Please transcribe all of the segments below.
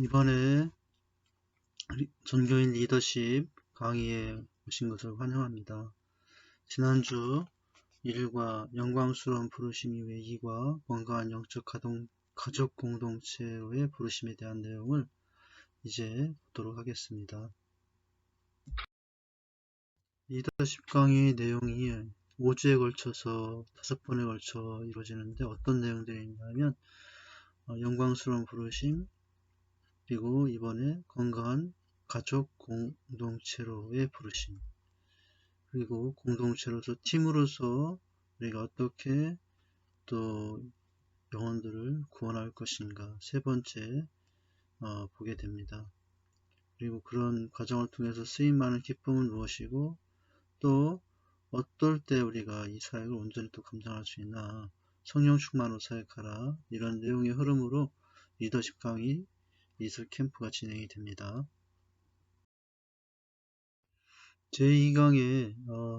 이번에 전교인 리더십 강의에 오신 것을 환영합니다. 지난주 1과 영광스러운 부르심 이외 2과 건강한 영적 가족 공동체의 부르심에 대한 내용을 이제 보도록 하겠습니다. 리더십 강의 내용이 5주에 걸쳐서 5번에 걸쳐 이루어지는데 어떤 내용들이 있냐면 영광스러운 부르심, 그리고 이번에 건강한 가족 공동체로의 부르심, 그리고 공동체로서 팀으로서 우리가 어떻게 또 영혼들을 구원할 것인가 세 번째 보게 됩니다. 그리고 그런 과정을 통해서 쓰임받는 기쁨은 무엇이고 또 어떨 때 우리가 이 사역을 온전히 또 감당할 수 있나, 성령 충만으로 사역하라, 이런 내용의 흐름으로 리더십 강의 리서 캠프가 진행이 됩니다. 제2강의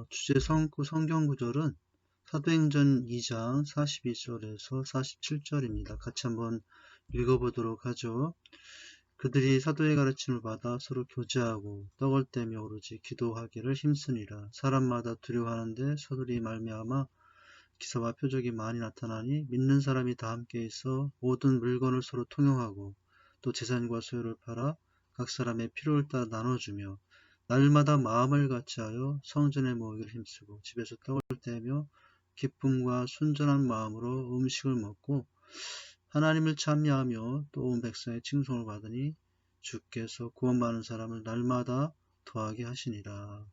주제 성경 구절은 사도행전 2장 42절에서 47절입니다. 같이 한번 읽어보도록 하죠. 그들이 사도의 가르침을 받아 서로 교제하고 떡을 떼며 오로지 기도하기를 힘쓰니라. 사람마다 두려워하는데 서둘이 말미암아 기사와 표적이 많이 나타나니 믿는 사람이 다 함께 있어 모든 물건을 서로 통용하고 또 재산과 소유를 팔아 각 사람의 필요를 따라 나눠주며 날마다 마음을 같이하여 성전에 모이기를 힘쓰고 집에서 떡을 떼며 기쁨과 순전한 마음으로 음식을 먹고 하나님을 찬미하며 또 온 백성의 칭송을 받으니 주께서 구원받는 사람을 날마다 더하게 하시니라.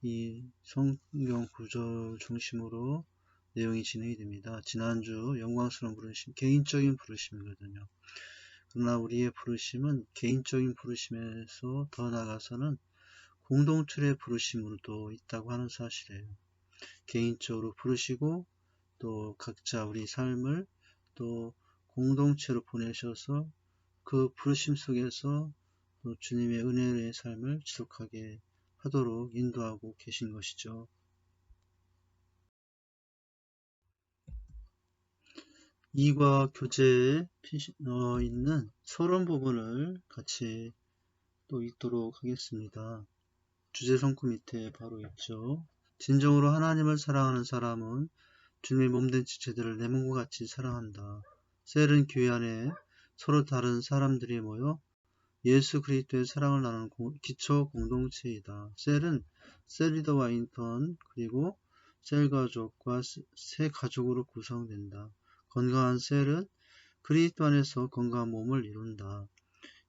이 성경 구절 중심으로 내용이 진행이 됩니다. 지난주 영광스러운 부르심, 개인적인 부르심이거든요. 그러나 우리의 부르심은 개인적인 부르심에서 더 나아가서는 공동체의 부르심으로도 있다고 하는 사실이에요. 개인적으로 부르시고 또 각자 우리 삶을 또 공동체로 보내셔서 그 부르심 속에서 또 주님의 은혜의 삶을 지속하게 하도록 인도하고 계신 것이죠. 이과 교재에 있는 서론 부분을 같이 또 읽도록 하겠습니다. 주제 성구 밑에 바로 있죠. 진정으로 하나님을 사랑하는 사람은 주님의 몸된 지체들을 내 몸과 같이 사랑한다. 셀은 교회 안에 서로 다른 사람들이 모여 예수 그리스도의 사랑을 나누는 기초 공동체이다. 셀은 셀리더와 인턴 그리고 셀 가족과 새 가족으로 구성된다. 건강한 셀은 그리스도 안에서 건강한 몸을 이룬다.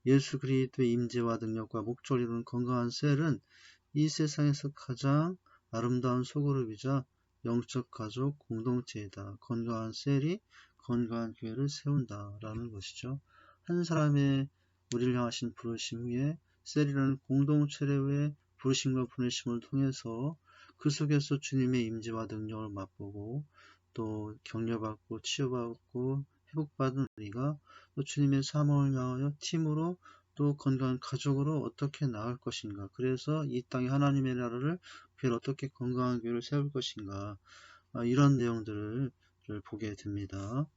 예수 그리스도의 임재와 능력과 목적을 이루는 건강한 셀은 이 세상에서 가장 아름다운 소그룹이자 영적 가족 공동체이다. 건강한 셀이 건강한 교회를 세운다라는 것이죠. 한 사람의 우리를 향하신 부르심 후에 셀이라는 공동체의 부르심과 보내심을 통해서 그 속에서 주님의 임재와 능력을 맛보고 또 격려받고 치유받고 회복받은 우리가 또 주님의 사명을 향하여 팀으로 또 건강한 가족으로 어떻게 나갈 것인가, 그래서 이 땅에 하나님의 나라를 교회를 어떻게 건강한 교회를 세울 것인가, 이런 내용들을 보게 됩니다.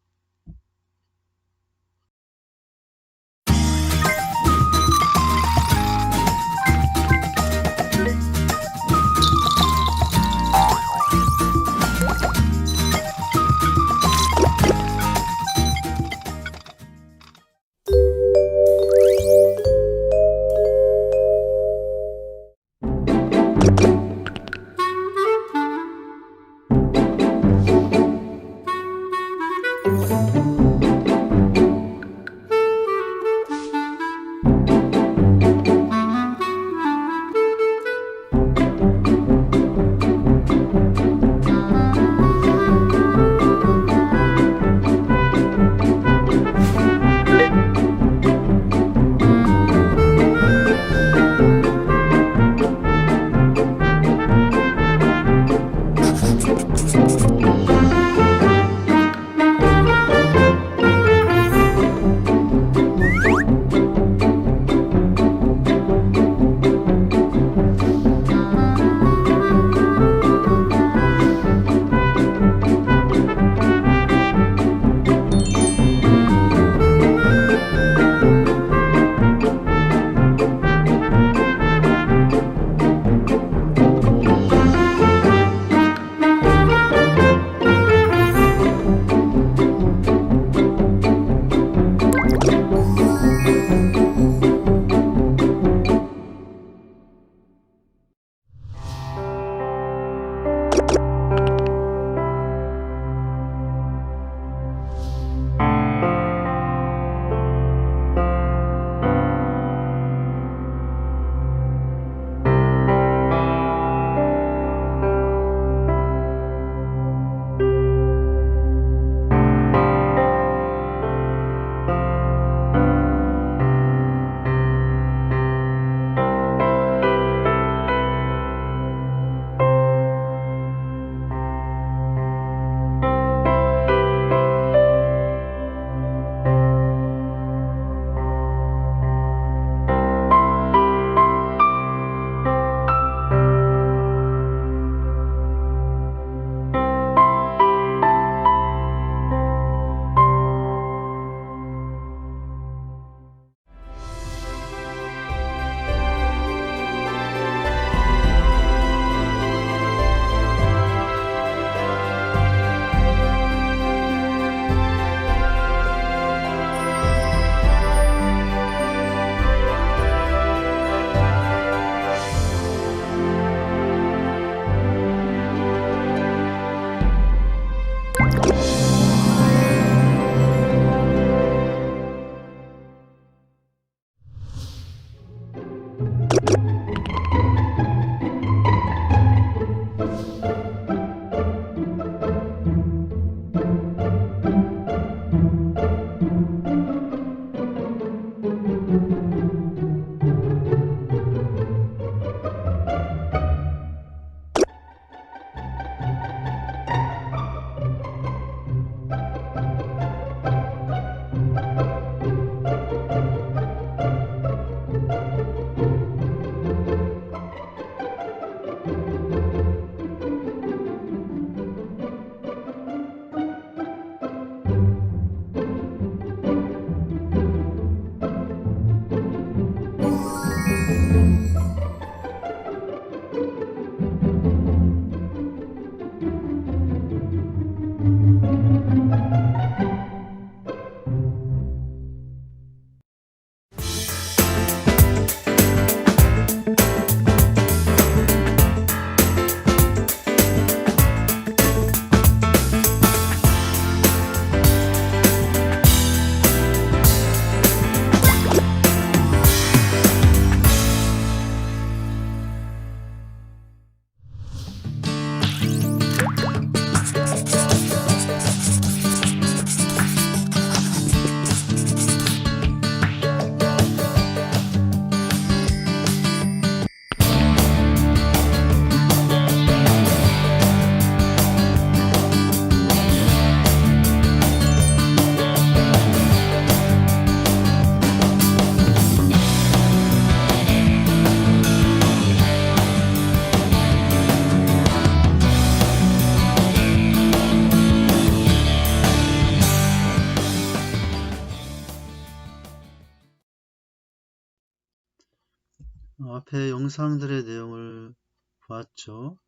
앞에 영상들의 내용을 보았죠.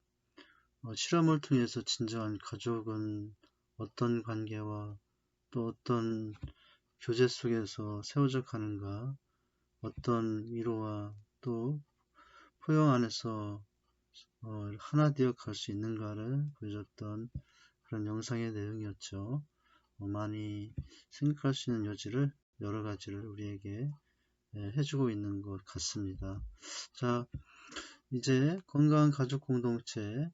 실험을 통해서 진정한 가족은 어떤 관계와 또 어떤 교제 속에서 세워져 가는가, 어떤 위로와 또 포용 안에서 하나 되어 갈 수 있는가를 보여줬던 그런 영상의 내용이었죠. 많이 생각할 수 있는 여지를 여러 가지를 우리에게 해주고 있는 것 같습니다. 자, 이제 건강한 가족 공동체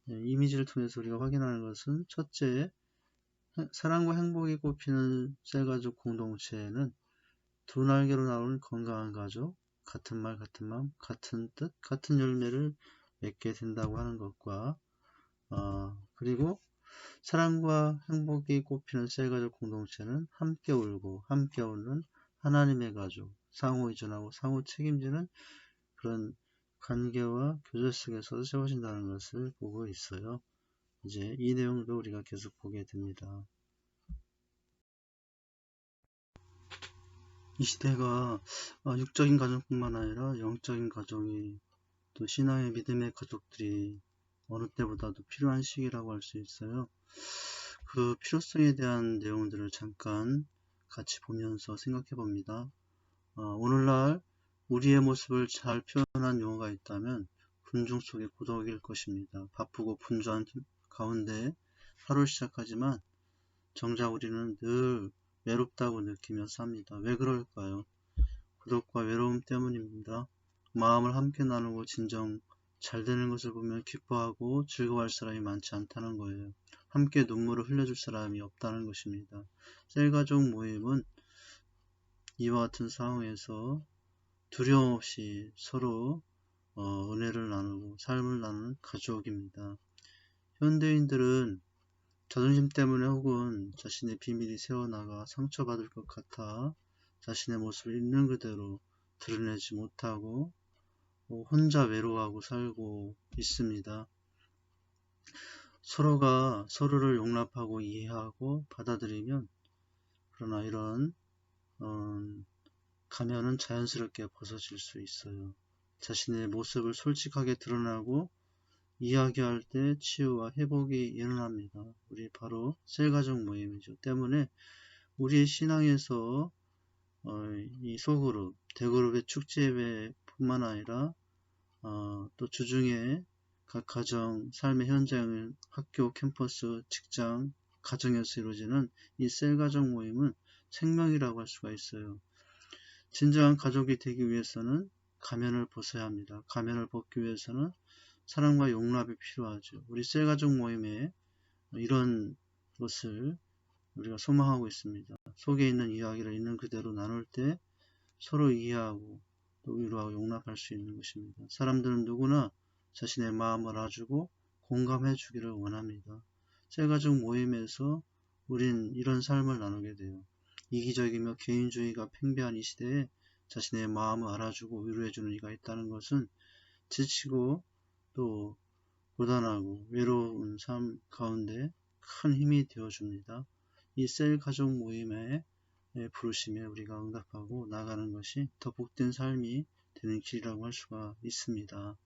이미지를 통해서 우리가 확인하는 것은 첫째, 사랑과 행복이 꼽히는 셀가족 공동체에는 두 날개로 나오는 건강한 가족, 같은 말, 같은 마음, 같은 뜻, 같은 열매를 맺게 된다고 하는 것과 그리고 사랑과 행복이 꼽히는 셀가족 공동체는 함께 울고 함께 웃는 하나님의 가족, 상호 의존하고 상호 책임지는 그런 관계와 교제 속에서 세워진다는 것을 보고 있어요. 이제 이 내용도 우리가 계속 보게 됩니다. 이 시대가 육적인 가정뿐만 아니라 영적인 가정이 또 신앙의 믿음의 가족들이 어느 때보다도 필요한 시기라고 할 수 있어요. 그 필요성에 대한 내용들을 잠깐 같이 보면서 생각해 봅니다. 오늘날 우리의 모습을 잘 표현한 용어가 있다면 군중 속의 고독일 것입니다. 바쁘고 분주한 가운데 하루를 시작하지만 정작 우리는 늘 외롭다고 느끼며 삽니다. 왜 그럴까요? 고독과 외로움 때문입니다. 마음을 함께 나누고 진정 잘 되는 것을 보면 기뻐하고 즐거워할 사람이 많지 않다는 거예요. 함께 눈물을 흘려줄 사람이 없다는 것입니다. 셀가족 모임은 이와 같은 상황에서 두려움 없이 서로 은혜를 나누고 삶을 나누는 가족입니다. 현대인들은 자존심 때문에 혹은 자신의 비밀이 새어나가 상처받을 것 같아 자신의 모습을 있는 그대로 드러내지 못하고 혼자 외로워하고 살고 있습니다. 서로가 서로를 용납하고 이해하고 받아들이면 그러나 이런 가면은 자연스럽게 벗어질 수 있어요. 자신의 모습을 솔직하게 드러나고 이야기할 때 치유와 회복이 일어납니다. 우리 바로 셀가족 모임이죠. 때문에 우리 신앙에서 이 소그룹, 대그룹의 축제 예배뿐만 아니라 또 주중에 각 가정, 삶의 현장은 학교, 캠퍼스, 직장, 가정에서 이루어지는 이 셀가족 모임은 생명이라고 할 수가 있어요. 진정한 가족이 되기 위해서는 가면을 벗어야 합니다. 가면을 벗기 위해서는 사랑과 용납이 필요하죠. 우리 셀가족 모임에 이런 것을 우리가 소망하고 있습니다. 속에 있는 이야기를 있는 그대로 나눌 때 서로 이해하고 또 위로하고 용납할 수 있는 것입니다. 사람들은 누구나 자신의 마음을 알아주고 공감해 주기를 원합니다. 셀가족 모임에서 우린 이런 삶을 나누게 돼요. 이기적이며 개인주의가 팽배한 이 시대에 자신의 마음을 알아주고 위로해주는 이가 있다는 것은 지치고 또 고단하고 외로운 삶 가운데 큰 힘이 되어줍니다. 이 셀 가족 모임의 부르심에 우리가 응답하고 나가는 것이 더 복된 삶이 되는 길이라고 할 수가 있습니다.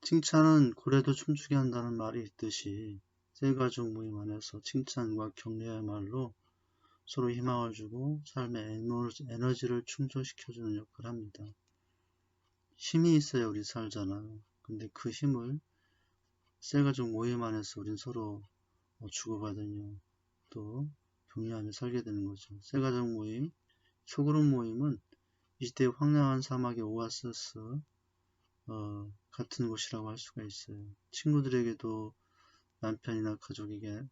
칭찬은 고래도 춤추게 한다는 말이 있듯이 셀가족 모임 안에서 칭찬과 격려의 말로 서로 희망을 주고 삶의 에너지를 충족시켜주는 역할을 합니다. 힘이 있어야 우리 살잖아요. 근데 그 힘을 셀가족 모임 안에서 우린 서로 주고받으며 또 격려하며 살게 되는 거죠. 셀가족 모임, 소그룹 모임은 이 시대의 황량한 사막의 오아시스 같은 곳이라고 할 수가 있어요. 친구들에게도 남편이나 가족에게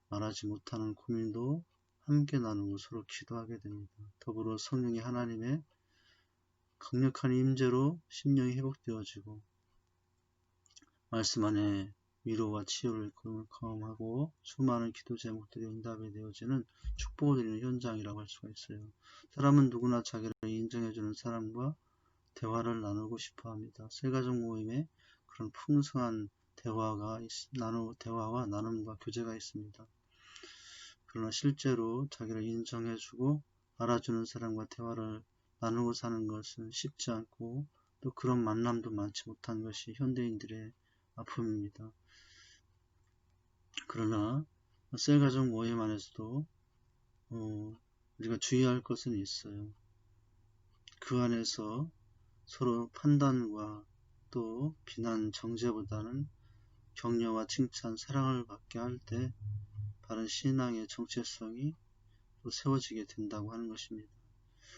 말하지 못하는 고민도 함께 나누고 서로 기도하게 됩니다. 더불어 성령의 하나님의 강력한 임재로 심령이 회복되어지고 말씀 안에 위로와 치유를 경험하고 수많은 기도 제목들이 응답이 되어지는 축복을 드리는 현장이라고 할 수가 있어요. 사람은 누구나 자기를 인정해주는 사람과 대화를 나누고 싶어 합니다. 셀가족 모임에 그런 풍성한 대화와 나눔과 교제가 있습니다. 그러나 실제로 자기를 인정해주고 알아주는 사람과 대화를 나누고 사는 것은 쉽지 않고 또 그런 만남도 많지 못한 것이 현대인들의 아픔입니다. 그러나 셀가족 모임 안에서도 우리가 주의할 것은 있어요. 그 안에서 서로 판단과 또 비난, 정죄보다는 격려와 칭찬, 사랑을 받게 할 때 바른 신앙의 정체성이 또 세워지게 된다고 하는 것입니다.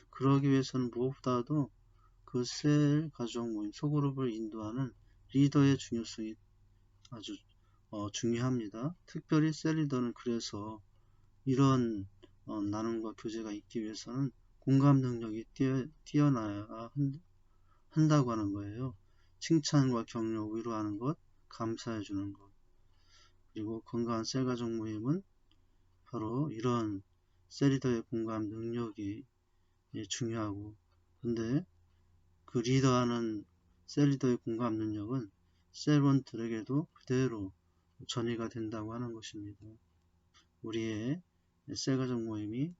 그러기 위해서는 무엇보다도 그 셀 가족 모임 소그룹을 인도하는 리더의 중요성이 아주 중요합니다. 특별히 셀 리더는 그래서 이런 나눔과 교제가 있기 위해서는 공감 능력이 뛰어나야 한다고 하는 거예요. 칭찬과 격려, 위로하는 것, 감사해 주는 것. 그리고 건강한 셀 가족 모임은 바로 이런 셀 리더의 공감 능력이 중요하고, 근데 그 리더하는 셀 리더의 공감 능력은 셀원들에게도 그대로 전이가 된다고 하는 것입니다. 우리의 셀 가족 모임이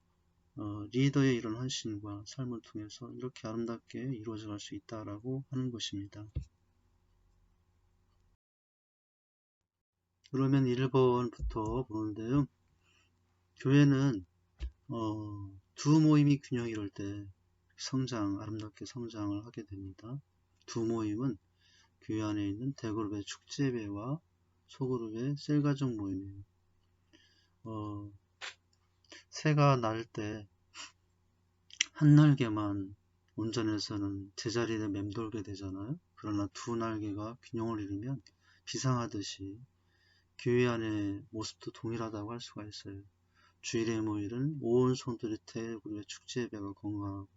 리더의 이런 헌신과 삶을 통해서 이렇게 아름답게 이루어져 갈 수 있다라고 하는 것입니다. 그러면 1번부터 보는데요. 교회는 두 모임이 균형 이룰 때 아름답게 성장을 하게 됩니다. 두 모임은 교회 안에 있는 대그룹의 축제배와 소그룹의 셀가족 모임이에요. 새가 날 때 한 날개만 온전해서는 제자리에 맴돌게 되잖아요. 그러나 두 날개가 균형을 이루면 비상하듯이 교회 안의 모습도 동일하다고 할 수가 있어요. 주일에 모이는 온 손들의 대그룹의 축제배가 건강하고,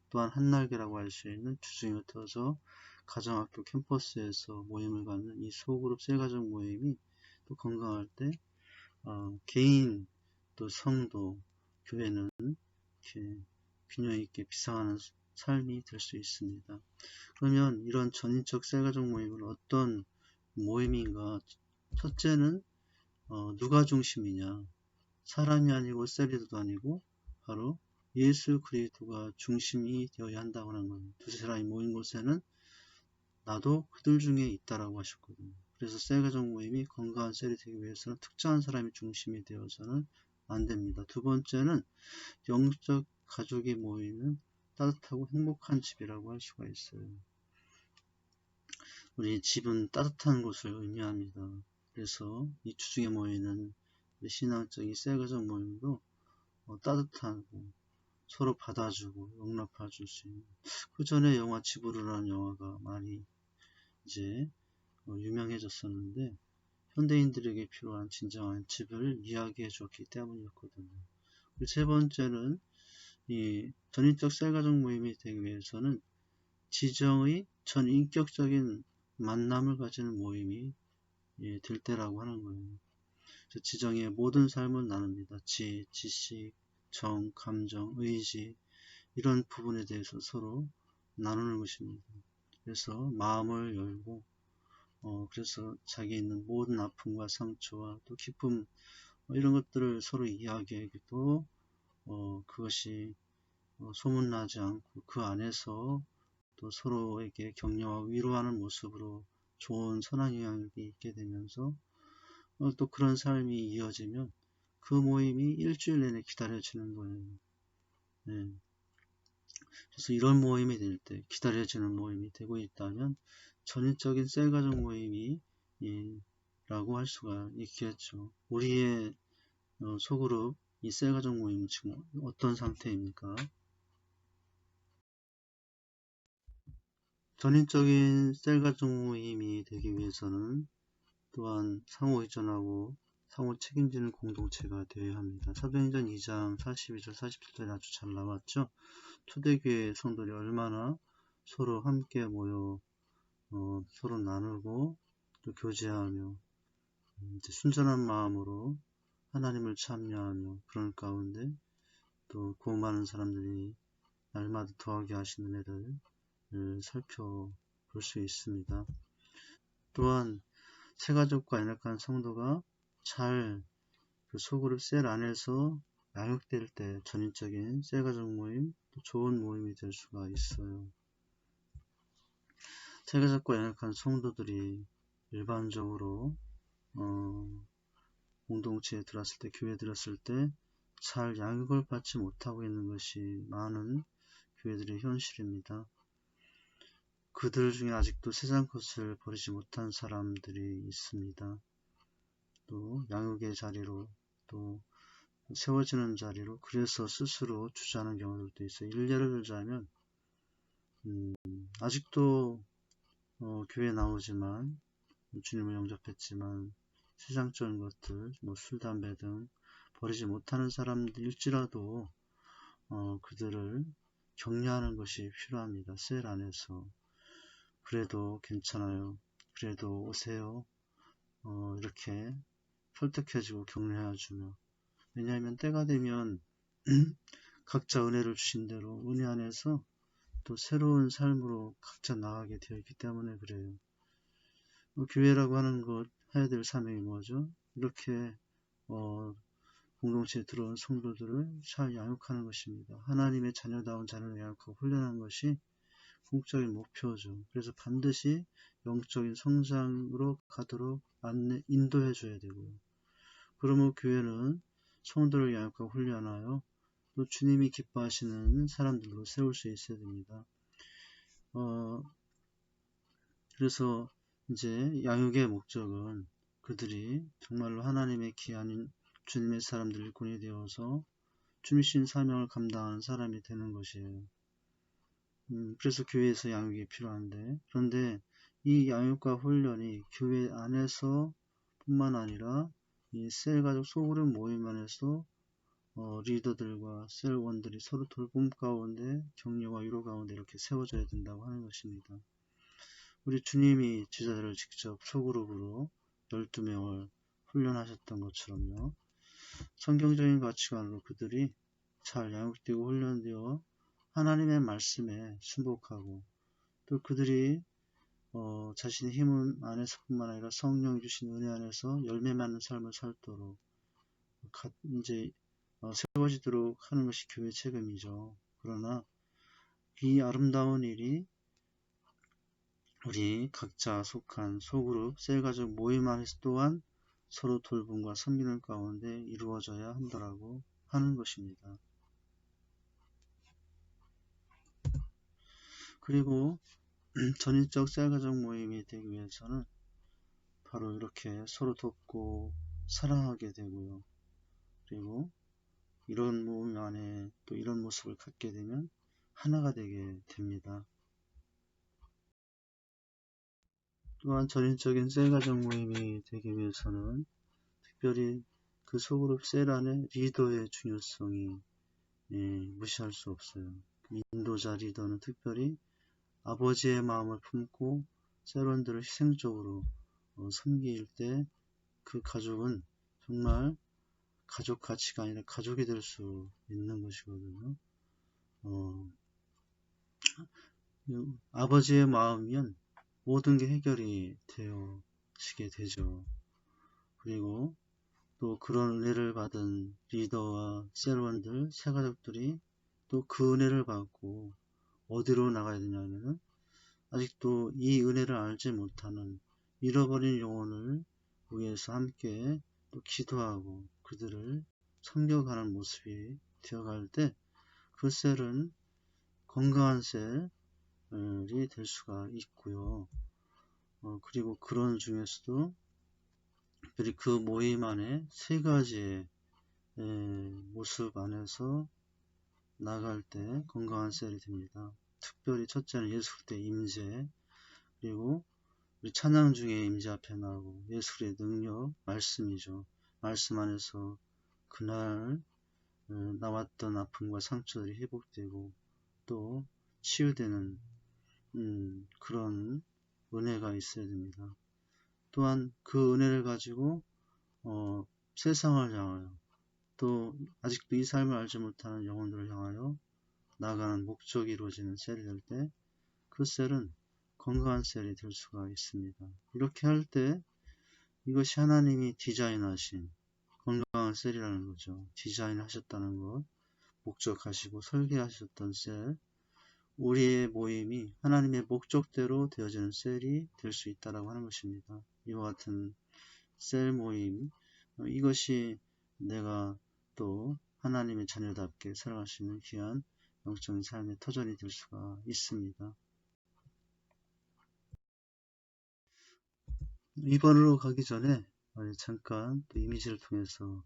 또한 한날개라고 할 수 있는 주중에 흩어져 가정학교 캠퍼스에서 모임을 갖는 이 소그룹 셀가족 모임이 또 건강할 때 개인 또 성도 교회는 이렇게 균형 있게 비상하는 삶이 될 수 있습니다. 그러면 이런 전인적 셀가족 모임은 어떤 모임인가? 첫째는 누가 중심이냐? 사람이 아니고 셀리더도 아니고 바로 예수 그리스도가 중심이 되어야 한다고 하는 거예요. 두세 사람이 모인 곳에는 나도 그들 중에 있다라고 하셨거든요. 그래서 셀가족 모임이 건강한 셀이 되기 위해서는 특정한 사람이 중심이 되어서는 안 됩니다. 두 번째는 영적 가족이 모이는 따뜻하고 행복한 집이라고 할 수가 있어요. 우리 집은 따뜻한 곳을 의미합니다. 그래서 이 주중에 모이는 신앙적인 셀가족 모임도 따뜻하고 서로 받아주고 용납해줄 수 있는, 그 전에 영화 지브루라는 영화가 많이 이제 유명해졌었는데 현대인들에게 필요한 진정한 집을 이야기해 줬기 때문이었거든요. 세 번째는 이 전인적 셀가족 모임이 되기 위해서는 지정의 전인격적인 만남을 가지는 모임이 될 때라고 하는 거예요. 지정의 모든 삶을 나눕니다. 지식, 정, 감정, 의지, 이런 부분에 대해서 서로 나누는 것입니다. 그래서 마음을 열고 그래서 자기 있는 모든 아픔과 상처와 또 기쁨 이런 것들을 서로 이야기하기도 그것이 소문나지 않고 그 안에서 또 서로에게 격려와 위로하는 모습으로 좋은 선한 영향이 있게 되면서 또 그런 삶이 이어지면 그 모임이 일주일 내내 기다려지는 거예요. 네. 그래서 이런 모임이 될 때, 기다려지는 모임이 되고 있다면 전인적인 셀가족 모임이 라고 할 수가 있겠죠. 우리의 소그룹 이 셀가족 모임은 지금 어떤 상태입니까? 전인적인 셀가족 모임이 되기 위해서는 또한 상호 의존하고 상호 책임지는 공동체가 되어야 합니다. 사도행전 2장 42절 47절에 아주 잘 나왔죠. 초대교회 성도들이 얼마나 서로 함께 모여 서로 나누고 또 교제하며 순전한 마음으로 하나님을 참여하며 그런 가운데 또 그 많은 사람들이 날마다 더하게 하시는 애를 살펴볼 수 있습니다. 또한 세가족과 연약한 성도가 잘 그 소그룹 셀 안에서 양육될 때 전인적인 셀가족 모임, 또 좋은 모임이 될 수가 있어요. 세가족과 연약한 성도들이 일반적으로 공동체에 들어왔을 때, 교회에 들어왔을 때 잘 양육을 받지 못하고 있는 것이 많은 교회들의 현실입니다. 그들 중에 아직도 세상 것을 버리지 못한 사람들이 있습니다. 또 양육의 자리로, 또 세워지는 자리로 그래서 스스로 주저하는 경우들도 있어요. 일례를 들자면 아직도 교회에 나오지만 주님을 영접했지만 세상적인 것들, 술, 담배 등 버리지 못하는 사람들일지라도 그들을 격려하는 것이 필요합니다. 셀 안에서. 그래도 괜찮아요. 그래도 오세요. 이렇게 설득해주고 격려해주며. 왜냐하면 때가 되면 각자 은혜를 주신 대로 은혜 안에서 또 새로운 삶으로 각자 나가게 되어 있기 때문에 그래요. 교회라고 하는 것 해야 될 사명이 뭐죠? 이렇게 공동체에 들어온 성도들을 잘 양육하는 것입니다. 하나님의 자녀다운 자녀를 양육하고 훈련하는 것이 궁극적인 목표죠. 그래서 반드시 영적인 성장으로 가도록 인도해 줘야 되고요. 그러면 교회는 성도를 양육하고 훈련하여 또 주님이 기뻐하시는 사람들로 세울 수 있어야 됩니다. 그래서 이제 양육의 목적은 그들이 정말로 하나님의 귀한 주님의 사람들 일꾼이 되어서 주미신 사명을 감당하는 사람이 되는 것이에요. 그래서 교회에서 양육이 필요한데, 그런데 이 양육과 훈련이 교회 안에서 뿐만 아니라 이 셀가족 소그룹 모임 안에서 리더들과 셀원들이 서로 돌봄 가운데 격려와 위로 가운데 이렇게 세워져야 된다고 하는 것입니다. 우리 주님이 제자들을 직접 소그룹으로 12명을 훈련하셨던 것처럼요. 성경적인 가치관으로 그들이 잘 양육되고 훈련되어 하나님의 말씀에 순복하고 또 그들이 자신의 힘 안에서뿐만 아니라 성령이 주신 은혜 안에서 열매 맺는 삶을 살도록 이제 세워지도록 하는 것이 교회 책임이죠. 그러나 이 아름다운 일이 우리 각자 속한 소그룹, 셀가족 모임 안에서 또한 서로 돌봄과 섬기는 가운데 이루어져야 한다라고 하는 것입니다. 그리고 전인적 셀가족 모임이 되기 위해서는 바로 이렇게 서로 돕고 사랑하게 되고요. 그리고 이런 모임 안에 또 이런 모습을 갖게 되면 하나가 되게 됩니다. 또한 전인적인 셀가족 모임이 되기 위해서는 특별히 그 소그룹 셀 안에 리더의 중요성이 무시할 수 없어요. 인도자 리더는 특별히 아버지의 마음을 품고 셀원들을 희생적으로 섬길 때 그 가족은 정말 가족 가치가 아니라 가족이 될 수 있는 것이거든요. 아버지의 마음이면 모든 게 해결이 되어지게 되죠. 그리고 또 그런 은혜를 받은 리더와 셀원들, 새가족들이 또 그 은혜를 받고 어디로 나가야 되냐면은 아직도 이 은혜를 알지 못하는 잃어버린 영혼을 위해서 함께 또 기도하고 그들을 섬겨가는 모습이 되어갈 때 그 셀은 건강한 셀이 될 수가 있고요. 그리고 그런 중에서도 특별히 그 모임 안에 세 가지의 모습 안에서 나갈 때 건강한 셀이 됩니다. 특별히 첫째는 예수 그리스도의 임재, 그리고 우리 찬양 중에 임재 앞에 나오고 예수 그리스도의 능력, 말씀이죠. 말씀 안에서 그날 나왔던 아픔과 상처들이 회복되고 또 치유되는 그런 은혜가 있어야 됩니다. 또한 그 은혜를 가지고 세상을 향하여 또 아직도 이 삶을 알지 못하는 영혼들을 향하여 나아가는 목적이 이루어지는 셀이 될 때 그 셀은 건강한 셀이 될 수가 있습니다. 이렇게 할 때 이것이 하나님이 디자인하신 건강한 셀이라는 거죠. 디자인하셨다는 것, 목적하시고 설계하셨던 셀, 우리의 모임이 하나님의 목적대로 되어지는 셀이 될 수 있다라고 하는 것입니다. 이와 같은 셀 모임, 이것이 내가 또 하나님의 자녀답게 살아갈 수 있는 귀한 영적인 삶의 터전이 될 수가 있습니다. 2번으로 가기 전에 잠깐 또 이미지를 통해서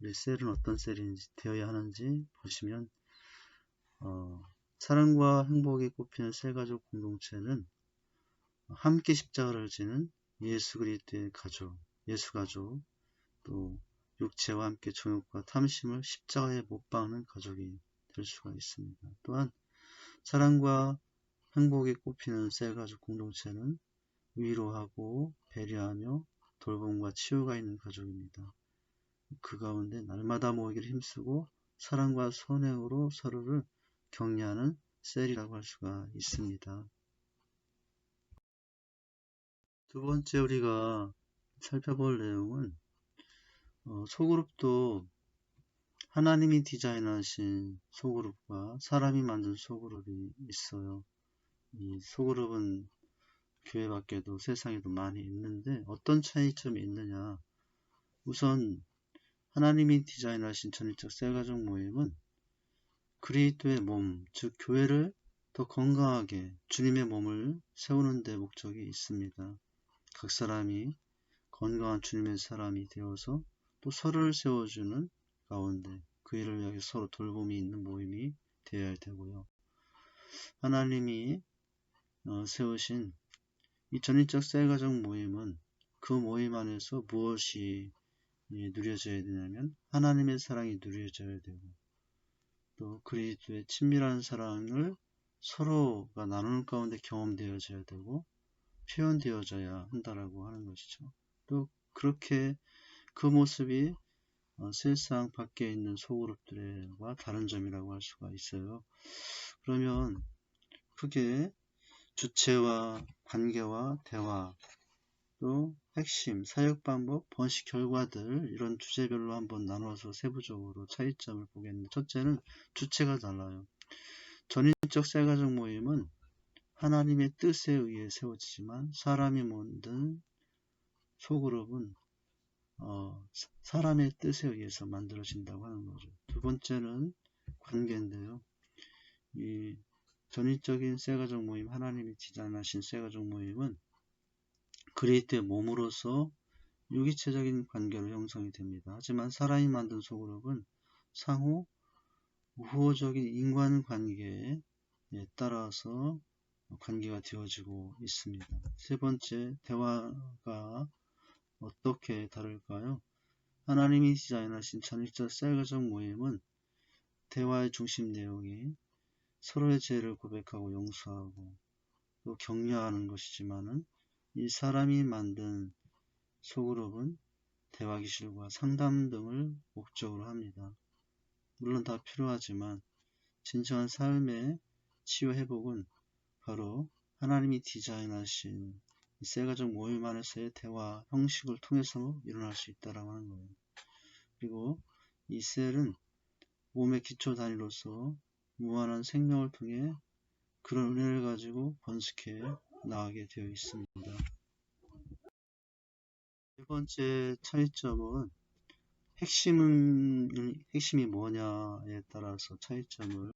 우리 셀은 어떤 셀이 되어야 하는지 보시면 사랑과 행복이 꼽히는 셀가족 공동체는 함께 십자가를 지는 예수 그리스도의 가족, 예수 가족, 또 육체와 함께 정욕과 탐심을 십자가에 못 박는 가족이 될 수가 있습니다. 또한 사랑과 행복이 꼽히는 셀가족 공동체는 위로하고 배려하며 돌봄과 치유가 있는 가족입니다. 그 가운데 날마다 모이기를 힘쓰고 사랑과 선행으로 서로를 격려하는 셀이라고 할 수가 있습니다. 두 번째 우리가 살펴볼 내용은 소그룹도 하나님이 디자인하신 소그룹과 사람이 만든 소그룹이 있어요. 이 소그룹은 교회 밖에도 세상에도 많이 있는데 어떤 차이점이 있느냐. 우선 하나님이 디자인하신 전일적 셀가족 모임은 그리스도의 몸, 즉 교회를 더 건강하게 주님의 몸을 세우는 데 목적이 있습니다. 각 사람이 건강한 주님의 사람이 되어서 또 서로를 세워주는 가운데 그 일을 위해 서로 돌봄이 있는 모임이 되어야 되고요. 하나님이 세우신 이 전인적 셀가족 모임은 그 모임 안에서 무엇이 누려져야 되냐면 하나님의 사랑이 누려져야 되고 또 그리스도의 친밀한 사랑을 서로가 나누는 가운데 경험되어져야 되고 표현되어져야 한다라고 하는 것이죠. 또 그렇게 그 모습이 세상 밖에 있는 소그룹들과 다른 점이라고 할 수가 있어요. 그러면 크게 주체와 관계와 대화, 또 핵심, 사역 방법, 번식 결과들 이런 주제별로 한번 나눠서 세부적으로 차이점을 보겠는데 첫째는 주체가 달라요. 전인적 셀가족 모임은 하나님의 뜻에 의해 세워지지만 사람이 만든 소그룹은 사람의 뜻에 의해서 만들어진다고 하는 거죠. 두 번째는 관계인데요. 이 전인적인 셀가족 모임, 하나님이 디자인하신 셀가족 모임은 그리스도의 몸으로서 유기체적인 관계로 형성이 됩니다. 하지만 사람이 만든 소그룹은 상호 우호적인 인간관계에 따라서 관계가 되어지고 있습니다. 세 번째, 대화가 어떻게 다를까요? 하나님이 디자인하신 전일적 셀가족 모임은 대화의 중심 내용이 서로의 죄를 고백하고 용서하고 또 격려하는 것이지만은 이 사람이 만든 소그룹은 대화 기술과 상담 등을 목적으로 합니다. 물론 다 필요하지만 진정한 삶의 치유 회복은 바로 하나님이 디자인하신 셀가족 모임 안에서의 대화 형식을 통해서 일어날 수 있다고 하는 거예요. 그리고 이 셀은 몸의 기초 단위로서 무한한 생명을 통해 그런 은혜를 가지고 번식해 나가게 되어 있습니다. 세 번째 차이점은 핵심이 뭐냐에 따라서 차이점을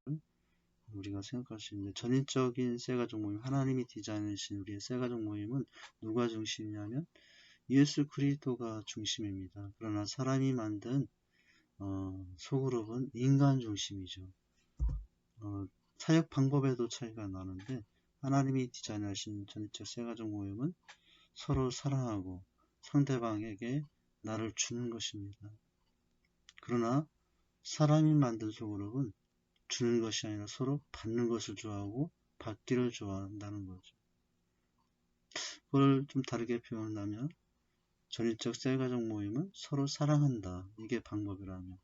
우리가 생각할 수 있는데 전인적인 셀가족 모임, 하나님이 디자인하신 우리의 셀가족 모임은 누가 중심이냐면 예수 그리스도가 중심입니다. 그러나 사람이 만든 소그룹은 인간 중심이죠. 사역 방법에도 차이가 나는데 하나님이 디자인하신 전인적 셀가족 모임은 서로 사랑하고 상대방에게 나를 주는 것입니다. 그러나 사람이 만든 소그룹은 주는 것이 아니라 서로 받는 것을 좋아하고 받기를 좋아한다는 거죠. 그걸 좀 다르게 표현하면 전인적 셀가족 모임은 서로 사랑한다. 이게 방법이라면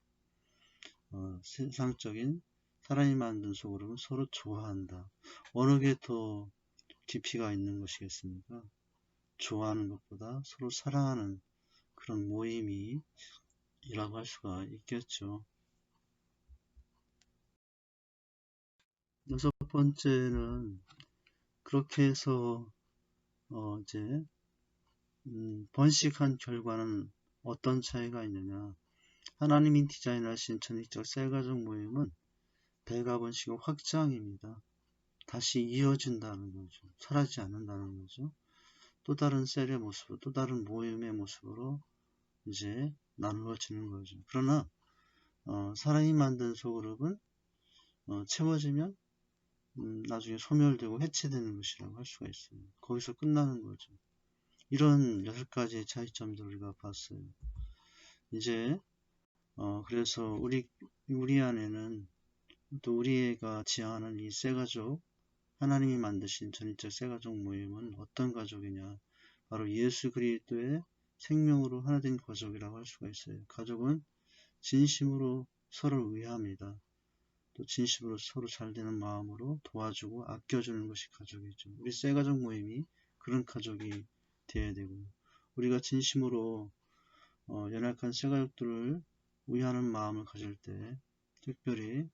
세상적인 사람이 만든 소그룹은 서로 좋아한다. 어느 게 더 깊이가 있는 것이겠습니까? 좋아하는 것보다 서로 사랑하는 그런 모임이 할 수가 있겠죠. 여섯 번째는 그렇게 해서 이제 번식한 결과는 어떤 차이가 있느냐. 하나님이 디자인하신 전익적 셀가족 모임은 대가 번식의 확장입니다. 다시 이어진다는 거죠. 사라지지 않는다는 거죠. 또 다른 셀의 모습으로, 또 다른 모임의 모습으로 이제 나누어지는 거죠. 그러나 사람이 만든 소그룹은 채워지면 나중에 소멸되고 해체되는 것이라고 할 수가 있어요. 거기서 끝나는 거죠. 이런 6가지의 차이점들을 우리가 봤어요. 이제 그래서 우리 안에는 또 우리가 지향하는 이 쇠가족, 하나님이 만드신 전인적 쇠가족 모임은 어떤 가족이냐? 바로 예수 그리스도의 생명으로 하나 된 가족이라고 할 수가 있어요. 가족은 진심으로 서로를 위합니다. 또 진심으로 서로 잘 되는 마음으로 도와주고 아껴주는 것이 가족이죠. 우리 쇠가족 모임이 그런 가족이 되어야 되고, 우리가 진심으로 연약한 쇠가족들을 위하는 마음을 가질 때 특별히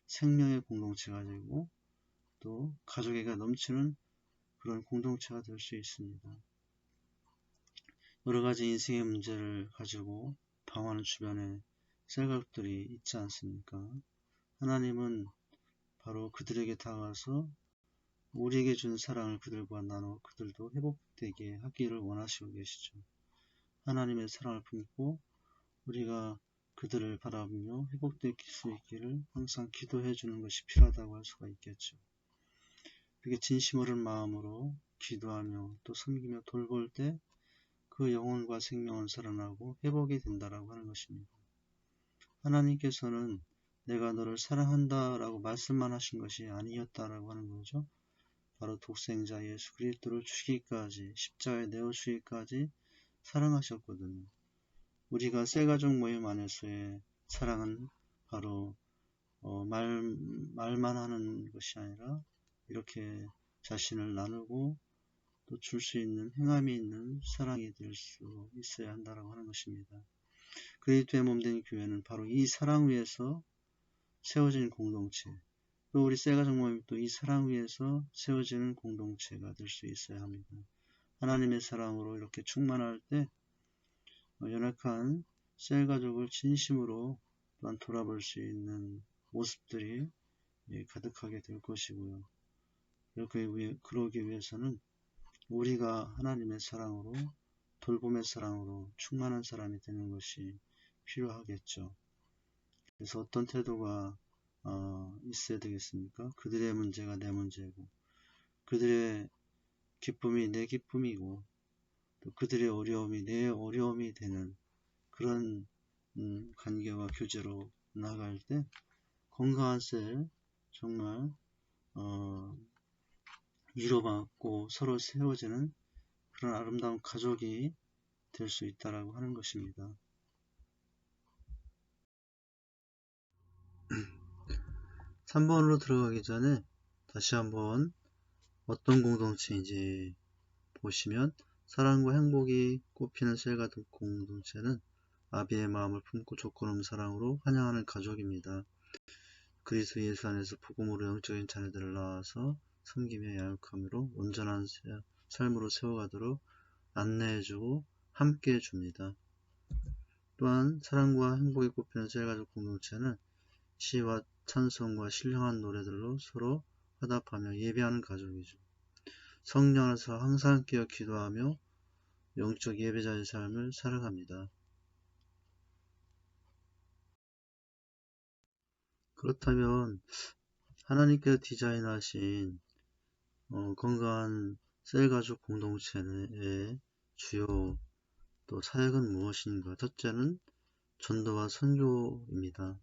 생명의 공동체가 되고 또 가족애가 넘치는 그런 공동체가 될 수 있습니다. 여러가지 인생의 문제를 가지고 방황하는 주변에 셀가족들이 있지 않습니까? 하나님은 바로 그들에게 다가가서 우리에게 준 사랑을 그들과 나누어 그들도 회복되게 하기를 원하시고 계시죠. 하나님의 사랑을 품고 우리가 그들을 바라보며 회복될 수 있기를 항상 기도해 주는 것이 필요하다고 할 수가 있겠죠. 그렇게 진심 어린 마음으로 기도하며 또 섬기며 돌볼 때 그 영혼과 생명은 살아나고 회복이 된다라고 하는 것입니다. 하나님께서는 내가 너를 사랑한다 라고 말씀만 하신 것이 아니었다라고 하는 거죠. 바로 독생자 예수 그리스도를 주기까지 십자가에 내어 주기까지 사랑하셨거든요. 우리가 쇠가족 모임 안에서의 사랑은 바로 말만 하는 것이 아니라 이렇게 자신을 나누고 또 줄 수 있는 행함이 있는 사랑이 될 수 있어야 한다고 하는 것입니다. 그리스도의 몸된 교회는 바로 이 사랑 위에서 세워진 공동체, 또 우리 쇠가족 모임이 또 이 사랑 위에서 세워지는 공동체가 될 수 있어야 합니다. 하나님의 사랑으로 이렇게 충만할 때 연약한 셀가족을 진심으로 또한 돌아볼 수 있는 모습들이 가득하게 될 것이고요. 그러기 위해서는 우리가 하나님의 사랑으로 돌봄의 사랑으로 충만한 사람이 되는 것이 필요하겠죠. 그래서 어떤 태도가 있어야 되겠습니까? 그들의 문제가 내 문제고 그들의 기쁨이 내 기쁨이고 또 그들의 어려움이 내 어려움이 되는 그런 관계와 교제로 나아갈 때 건강한 셀 정말 위로받고 서로 세워지는 그런 아름다운 가족이 될 수 있다라고 하는 것입니다. 3번으로 들어가기 전에 다시 한번 어떤 공동체인지 보시면 사랑과 행복이 꽃피는 셀가족 공동체는 아비의 마음을 품고 조건 없는 사랑으로 환영하는 가족입니다. 그리스도 예수 안에서 복음으로 영적인 자녀들을 낳아서 섬기며 양육함으로 온전한 삶으로 세워가도록 안내해주고 함께해줍니다. 또한 사랑과 행복이 꽃피는 셀가족 공동체는 시와 찬송과 신령한 노래들로 서로 화답하며 예배하는 가족이죠. 성령 안에서 항상 깨어 기도하며 영적 예배자의 삶을 살아갑니다. 그렇다면 하나님께서 디자인하신 건강한 셀가족 공동체의 주요 또 사역은 무엇인가? 첫째는 전도와 선교입니다.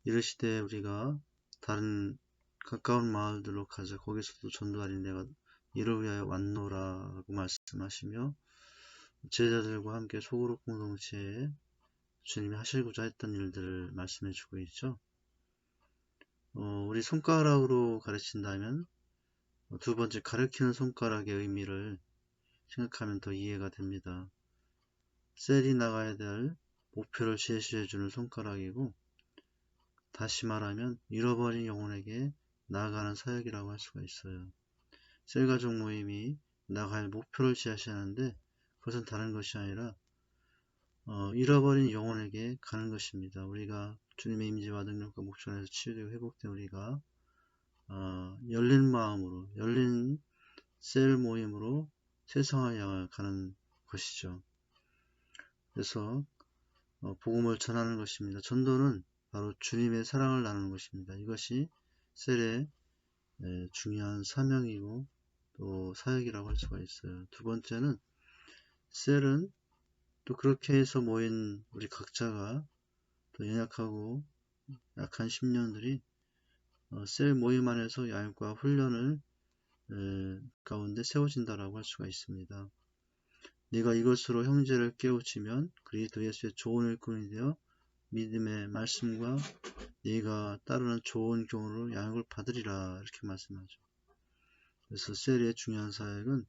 이르시되 우리가 다른 가까운 마을들로 가자. 거기서도 전도하리 내가 이를 위하여 왔노라고 말씀하시며 제자들과 함께 소그룹 공동체에 주님이 하시고자 했던 일들을 말씀해 주고 있죠. 우리 손가락으로 가르친다면 두 번째 가르치는 손가락의 의미를 생각하면 더 이해가 됩니다. 셀이 나가야 될 목표를 제시해주는 손가락이고, 다시 말하면 잃어버린 영혼에게 나아가는 사역이라고 할 수가 있어요. 셀가족 모임이 나갈 목표를 제시하는데 그것은 다른 것이 아니라 잃어버린 영혼에게 가는 것입니다. 우리가 주님의 임재와 능력과 목적 안에서 치유되고 회복된 우리가 열린 마음으로, 열린 셀 모임으로 세상을 향해 가는 것이죠. 그래서 복음을 전하는 것입니다. 전도는 바로 주님의 사랑을 나누는 것입니다. 이것이 셀의 중요한 사명이고 또 사역이라고 할 수가 있어요. 두 번째는 셀은 또 그렇게 해서 모인 우리 각자가 또 연약하고 약한 심령들이 셀 모임 안에서 양육과 훈련을 가운데 세워진다라고 할 수가 있습니다. 네가 이것으로 형제를 깨우치면 그리스도 예수의 좋은 일꾼이 되어 믿음의 말씀과 네가 따르는 좋은 교훈으로 양육을 받으리라 이렇게 말씀하죠. 그래서 셀의 중요한 사역은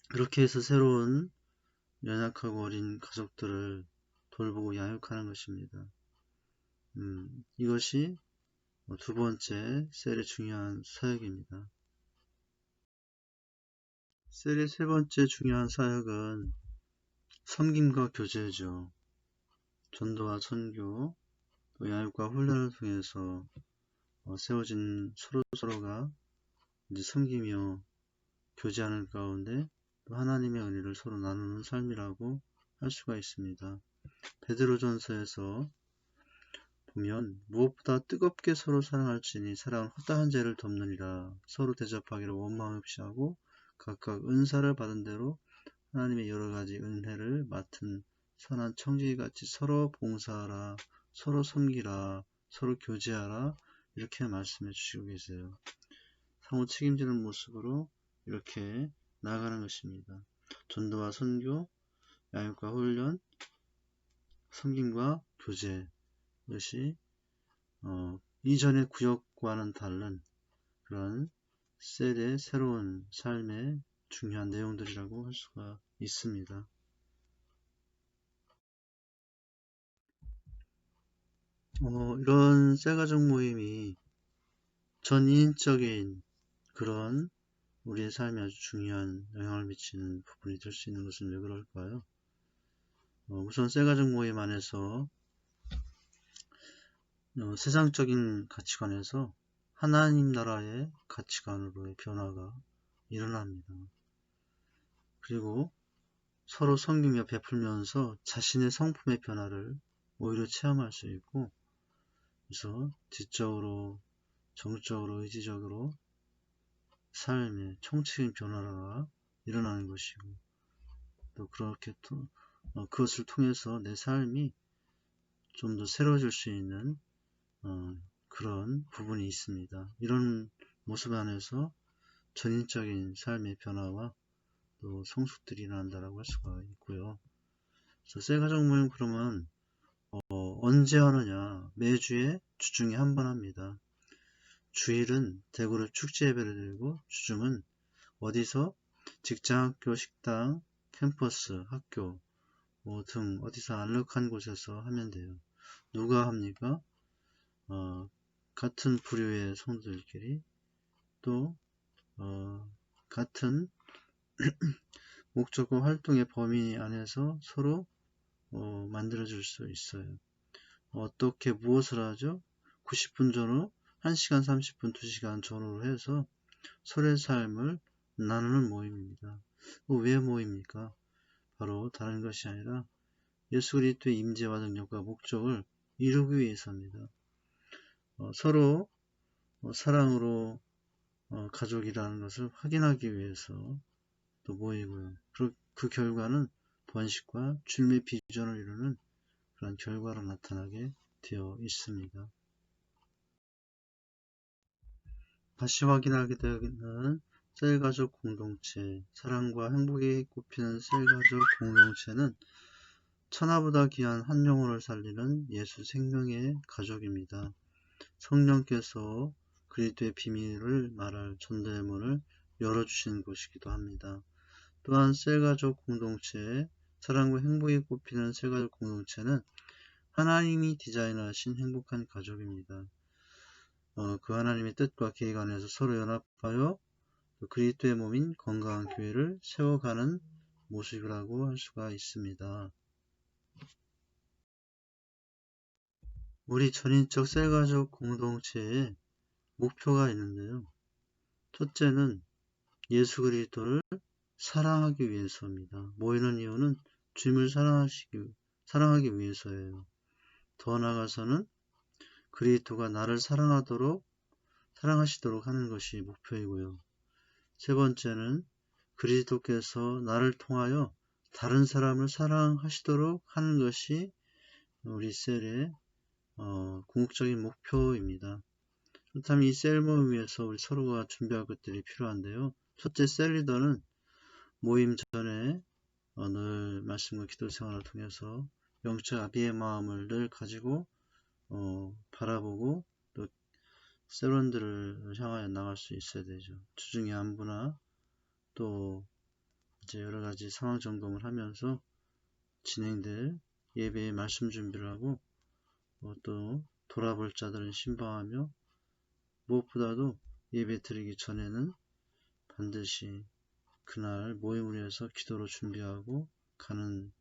그렇게 해서 새로운 연약하고 어린 가족들을 돌보고 양육하는 것입니다. 이것이 두 번째 셀의 중요한 사역입니다. 셀의 세 번째 중요한 사역은 섬김과 교제죠. 전도와 선교, 또 양육과 훈련을 통해서 세워진 서로가 이제 섬기며 교제하는 가운데 또 하나님의 은혜를 서로 나누는 삶이라고 할 수가 있습니다. 베드로전서에서 보면 무엇보다 뜨겁게 서로 사랑할지니 사랑은 허다한 죄를 덮느니라. 서로 대접하기를 원망 없이 하고 각각 은사를 받은 대로 하나님의 여러 가지 은혜를 맡은 선한 청지기같이 서로 봉사하라, 서로 섬기라, 서로 교제하라 이렇게 말씀해 주시고 계세요. 상호 책임지는 모습으로 이렇게 나아가는 것입니다. 전도와 선교, 양육과 훈련, 섬김과 교제 이것이 이전의 구역과는 다른 그런 셀의 새로운 삶의 중요한 내용들이라고 할 수가 있습니다. 이런 셀가족 모임이 전인적인 그런 우리의 삶에 아주 중요한 영향을 미치는 부분이 될 수 있는 것은 왜 그럴까요? 우선 셀가족 모임 안에서 세상적인 가치관에서 하나님 나라의 가치관으로의 변화가 일어납니다. 그리고 서로 섬기며 베풀면서 자신의 성품의 변화를 오히려 체험할 수 있고, 그래서 지적으로, 정적으로, 의지적으로 삶의 총체적인 변화가 일어나는 것이고, 또 그렇게 그것을 통해서 내 삶이 좀 더 새로워질 수 있는 그런 부분이 있습니다. 이런 모습 안에서 전인적인 삶의 변화와 또 성숙들이 일어난다고 할 수가 있고요. 그래서 셀가족 모임 그러면 언제 하느냐? 매주에 주중에 한 번 합니다. 주일은 대구로 축제 예배를 드리고 주중은 어디서 직장, 학교, 식당, 캠퍼스, 학교 등 어디서 안락한 곳에서 하면 돼요. 누가 합니까? 같은 부류의 성도들끼리 또 같은 목적과 활동의 범위 안에서 서로 만들어질 수 있어요. 어떻게 무엇을 하죠? 90분 전후 1시간 30분 2시간 전후로 해서 서로의 삶을 나누는 모임입니다. 왜 모입니까? 바로 다른 것이 아니라 예수 그리스도의 임재와 능력과 목적을 이루기 위해서입니다. 서로 사랑으로 가족이라는 것을 확인하기 위해서 또 모이고요. 그 결과는 번식과 주님의 비전을 이루는 그런 결과로 나타나게 되어 있습니다. 다시 확인하게 되는 셀가족 공동체, 사랑과 행복이 꽃피는 셀가족 공동체는 천하보다 귀한 한 영혼을 살리는 예수 생명의 가족입니다. 성령께서 그리스도의 비밀을 말할 전도의 문을 열어주신 곳이기도 합니다. 또한 셀가족 공동체의 사랑과 행복이 꽃피는 새가족 공동체는 하나님이 디자인하신 행복한 가족입니다. 그 하나님의 뜻과 계획 안에서 서로 연합하여 그리스도의 몸인 건강한 교회를 세워가는 모습이라고 할 수가 있습니다. 우리 전인적 셀가족 공동체에 목표가 있는데요. 첫째는 예수 그리스도를 사랑하기 위해서입니다. 모이는 이유는 주님을 사랑하기 위해서예요. 더 나아가서는 그리스도가 나를 사랑하시도록 하는 것이 목표이고요. 세 번째는 그리스도께서 나를 통하여 다른 사람을 사랑하시도록 하는 것이 우리 셀의 궁극적인 목표입니다. 그렇다면 이 셀 모임 위해서 우리 서로가 준비할 것들이 필요한데요. 첫째, 셀 리더는 모임 전에 늘 말씀과 기도 생활을 통해서 영적 아비의 마음을 늘 가지고 바라보고 또 셀원들을 향하여 나갈 수 있어야 되죠. 주중의 안부나 또 이제 여러 가지 상황 점검을 하면서 진행될 예배의 말씀 준비를 하고 또 돌아볼 자들은 신방하며 무엇보다도 예배 드리기 전에는 반드시 그날 모임을 위해서 기도로 준비하고 가는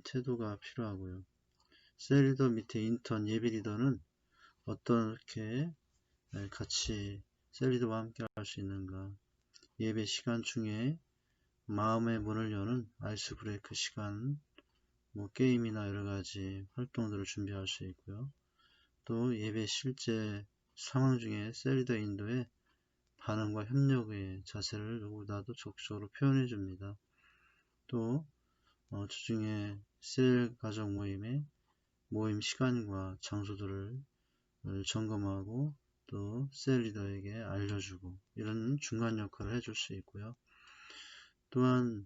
태도가 필요하고요. 셀 리더 밑에 인턴 예배 리더는 어떻게 같이 셀 리더와 함께 할 수 있는가. 예배 시간 중에 마음의 문을 여는 아이스 브레이크 시간, 게임이나 여러 가지 활동들을 준비할 수 있고요. 또 예배 실제 상황 중에 셀 리더 인도에 반응과 협력의 자세를 누구보다도 적극적으로 표현해 줍니다. 또 주중에 셀 가족 모임의 모임 시간과 장소들을 점검하고 또 셀 리더에게 알려주고 이런 중간 역할을 해줄 수 있고요. 또한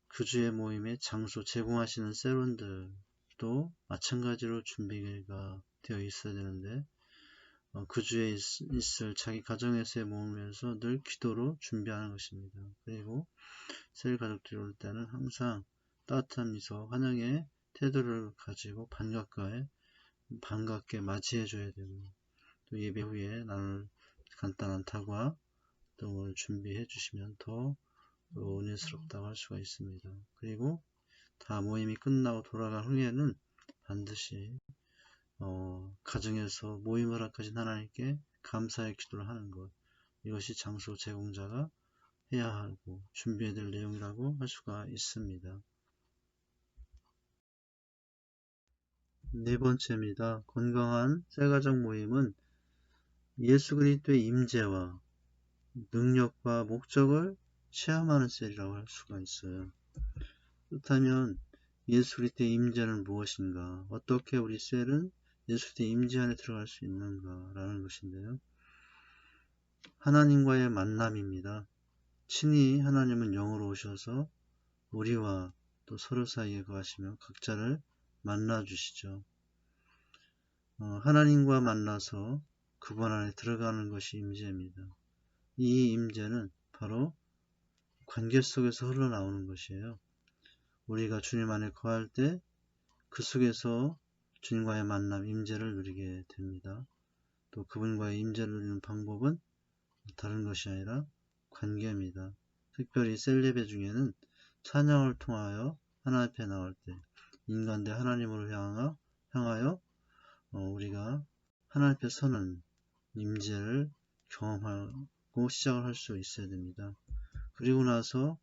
그 주의 모임의 장소 제공하시는 셀원들도 마찬가지로 준비가 되어 있어야 되는데 그 주에 있을 자기 가정에서의 모임을 위해서 늘 기도로 준비하는 것입니다. 그리고 셀 가족들이 올 때는 항상 따뜻한 미소, 환영의 태도를 가지고 반갑게 맞이해 줘야 되고 또 예배 후에 나눌 간단한 다과 등을 준비해 주시면 더 은혜스럽다고 할 수가 있습니다. 그리고 다 모임이 끝나고 돌아간 후에는 반드시 가정에서 모임을 허락하신 하나님께 감사의 기도를 하는 것, 이것이 장소 제공자가 해야 하고 준비해야 될 내용이라고 할 수가 있습니다. 네 번째입니다. 건강한 셀가족 모임은 예수 그리스도의 임재와 능력과 목적을 체험하는 셀이라고 할 수가 있어요. 그렇다면 예수 그리스도의 임재는 무엇인가? 어떻게 우리 셀은 예수 그리스도의 임재 안에 들어갈 수 있는가? 라는 것인데요. 하나님과의 만남입니다. 친히 하나님은 영으로 오셔서 우리와 또 서로 사이에 거하시며 각자를 만나주시죠. 하나님과 만나서 그분 안에 들어가는 것이 임재입니다. 이 임재는 바로 관계 속에서 흘러나오는 것이에요. 우리가 주님 안에 거할 때 그 속에서 주님과의 만남, 임재를 누리게 됩니다. 또 그분과의 임재를 누리는 방법은 다른 것이 아니라 관계입니다. 특별히 셀 예배 중에는 찬양을 통하여 하나님 앞에 나올 때 인간 대 하나님으로 향하여 우리가 하나님 앞에 서는 임재를 경험하고 시작을 할 수 있어야 됩니다. 그리고 나서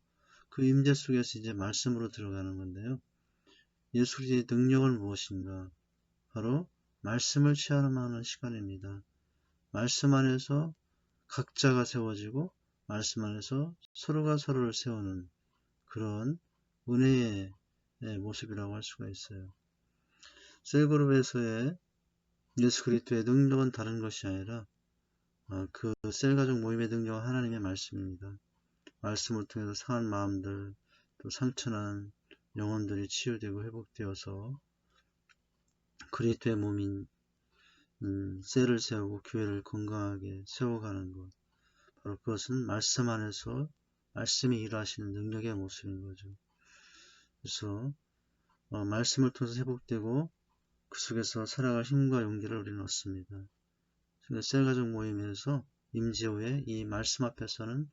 그 임재 속에서 이제 말씀으로 들어가는 건데요. 예수 그리스도의 능력은 무엇인가? 바로 말씀을 체험하는 시간입니다. 말씀 안에서 각자가 세워지고 말씀 안에서 서로가 서로를 세우는 그런 은혜의 모습이라고 할 수가 있어요. 셀그룹에서의 예수 그리스도의 능력은 다른 것이 아니라 그 셀가족 모임의 능력은 하나님의 말씀입니다. 말씀을 통해서 상한 마음들, 또 상처난 영혼들이 치유되고 회복되어서 그리스도의 몸인 셀을 세우고 교회를 건강하게 세워가는 것, 바로 그것은 말씀 안에서 말씀이 일하시는 능력의 모습인 거죠. 그래서 말씀을 통해서 회복되고 그 속에서 살아갈 힘과 용기를 우리는 얻습니다. 셀가족 모임에서 임재 후에 이 말씀 앞에서는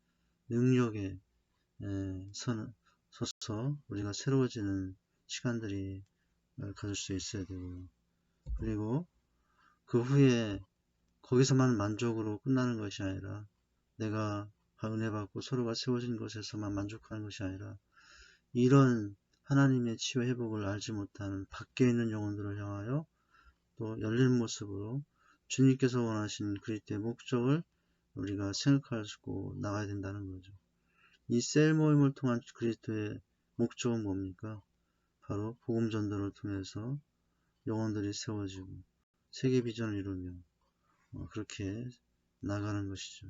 능력에 서서 우리가 새로워지는 시간들이 가질 수 있어야 되고요. 그리고 그 후에 거기서만 만족으로 끝나는 것이 아니라 내가 은혜 받고 서로가 세워진 것에서만 만족하는 것이 아니라 이런 하나님의 치유 회복을 알지 못하는 밖에 있는 영혼들을 향하여 또 열린 모습으로 주님께서 원하신 그리스도의 목적을 우리가 생각하고 나가야 된다는 거죠. 이 셀 모임을 통한 그리스도의 목적은 뭡니까? 바로 복음 전도를 통해서 영혼들이 세워지고 세계 비전을 이루며 그렇게 나가는 것이죠.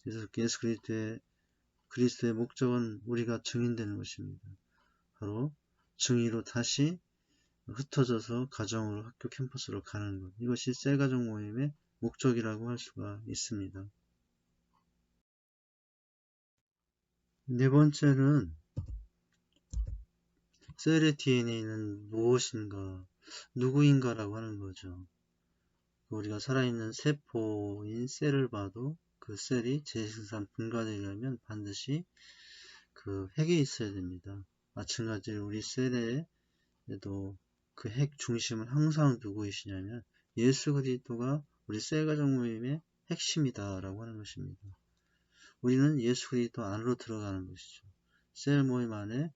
그래서 예수 그리스도의 목적은 우리가 증인되는 것입니다. 바로 증인으로 다시 흩어져서 가정으로 학교 캠퍼스로 가는 것. 이것이 셀가족 모임의 목적이라고 할 수가 있습니다. 네 번째는 셀의 DNA는 무엇인가, 누구인가라고 하는 거죠. 우리가 살아있는 세포인 셀을 봐도 그 셀이 재생산 분가되려면 반드시 그 핵이 있어야 됩니다. 마찬가지로 우리 셀에도 그 핵 중심은 항상 누구이시냐면 예수 그리스도가 우리 셀 가족 모임의 핵심이다라고 하는 것입니다. 우리는 예수 그리스도 안으로 들어가는 것이죠. 셀 모임 안에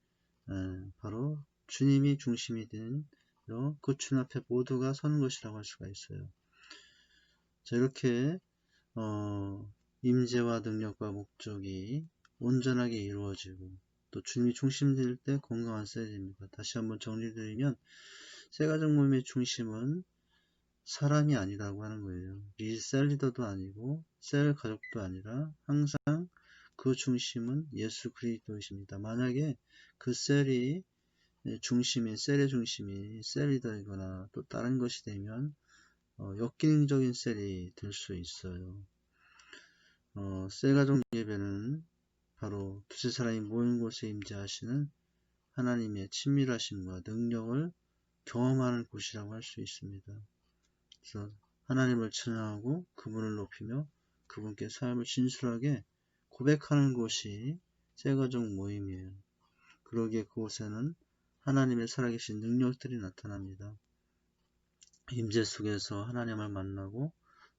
바로 주님이 중심이 된 그 주님 앞에 모두가 서는 것이라고 할 수가 있어요. 자, 이렇게 임재와 능력과 목적이 온전하게 이루어지고 또 주님이 중심될 때 건강한 셀입니다. 다시 한번 정리드리면 셀가족 모임의 중심은 사람이 아니라고 하는 거예요. 셀 리더도 아니고 셀 가족도 아니라 항상 그 중심은 예수 그리스도이십니다. 만약에 그 셀의 중심이 셀 리더이거나 또 다른 것이 되면 역기능적인 셀이 될 수 있어요. 셀 가족 예배는 바로 두세 사람이 모인 곳에 임재하시는 하나님의 친밀하심과 능력을 경험하는 곳이라고 할 수 있습니다. 그래서 하나님을 찬양하고 그분을 높이며 그분께 삶을 진솔하게 고백하는 곳이 셀가족 모임이에요. 그러기에 그곳에는 하나님의 살아계신 능력들이 나타납니다. 임재 속에서 하나님을 만나고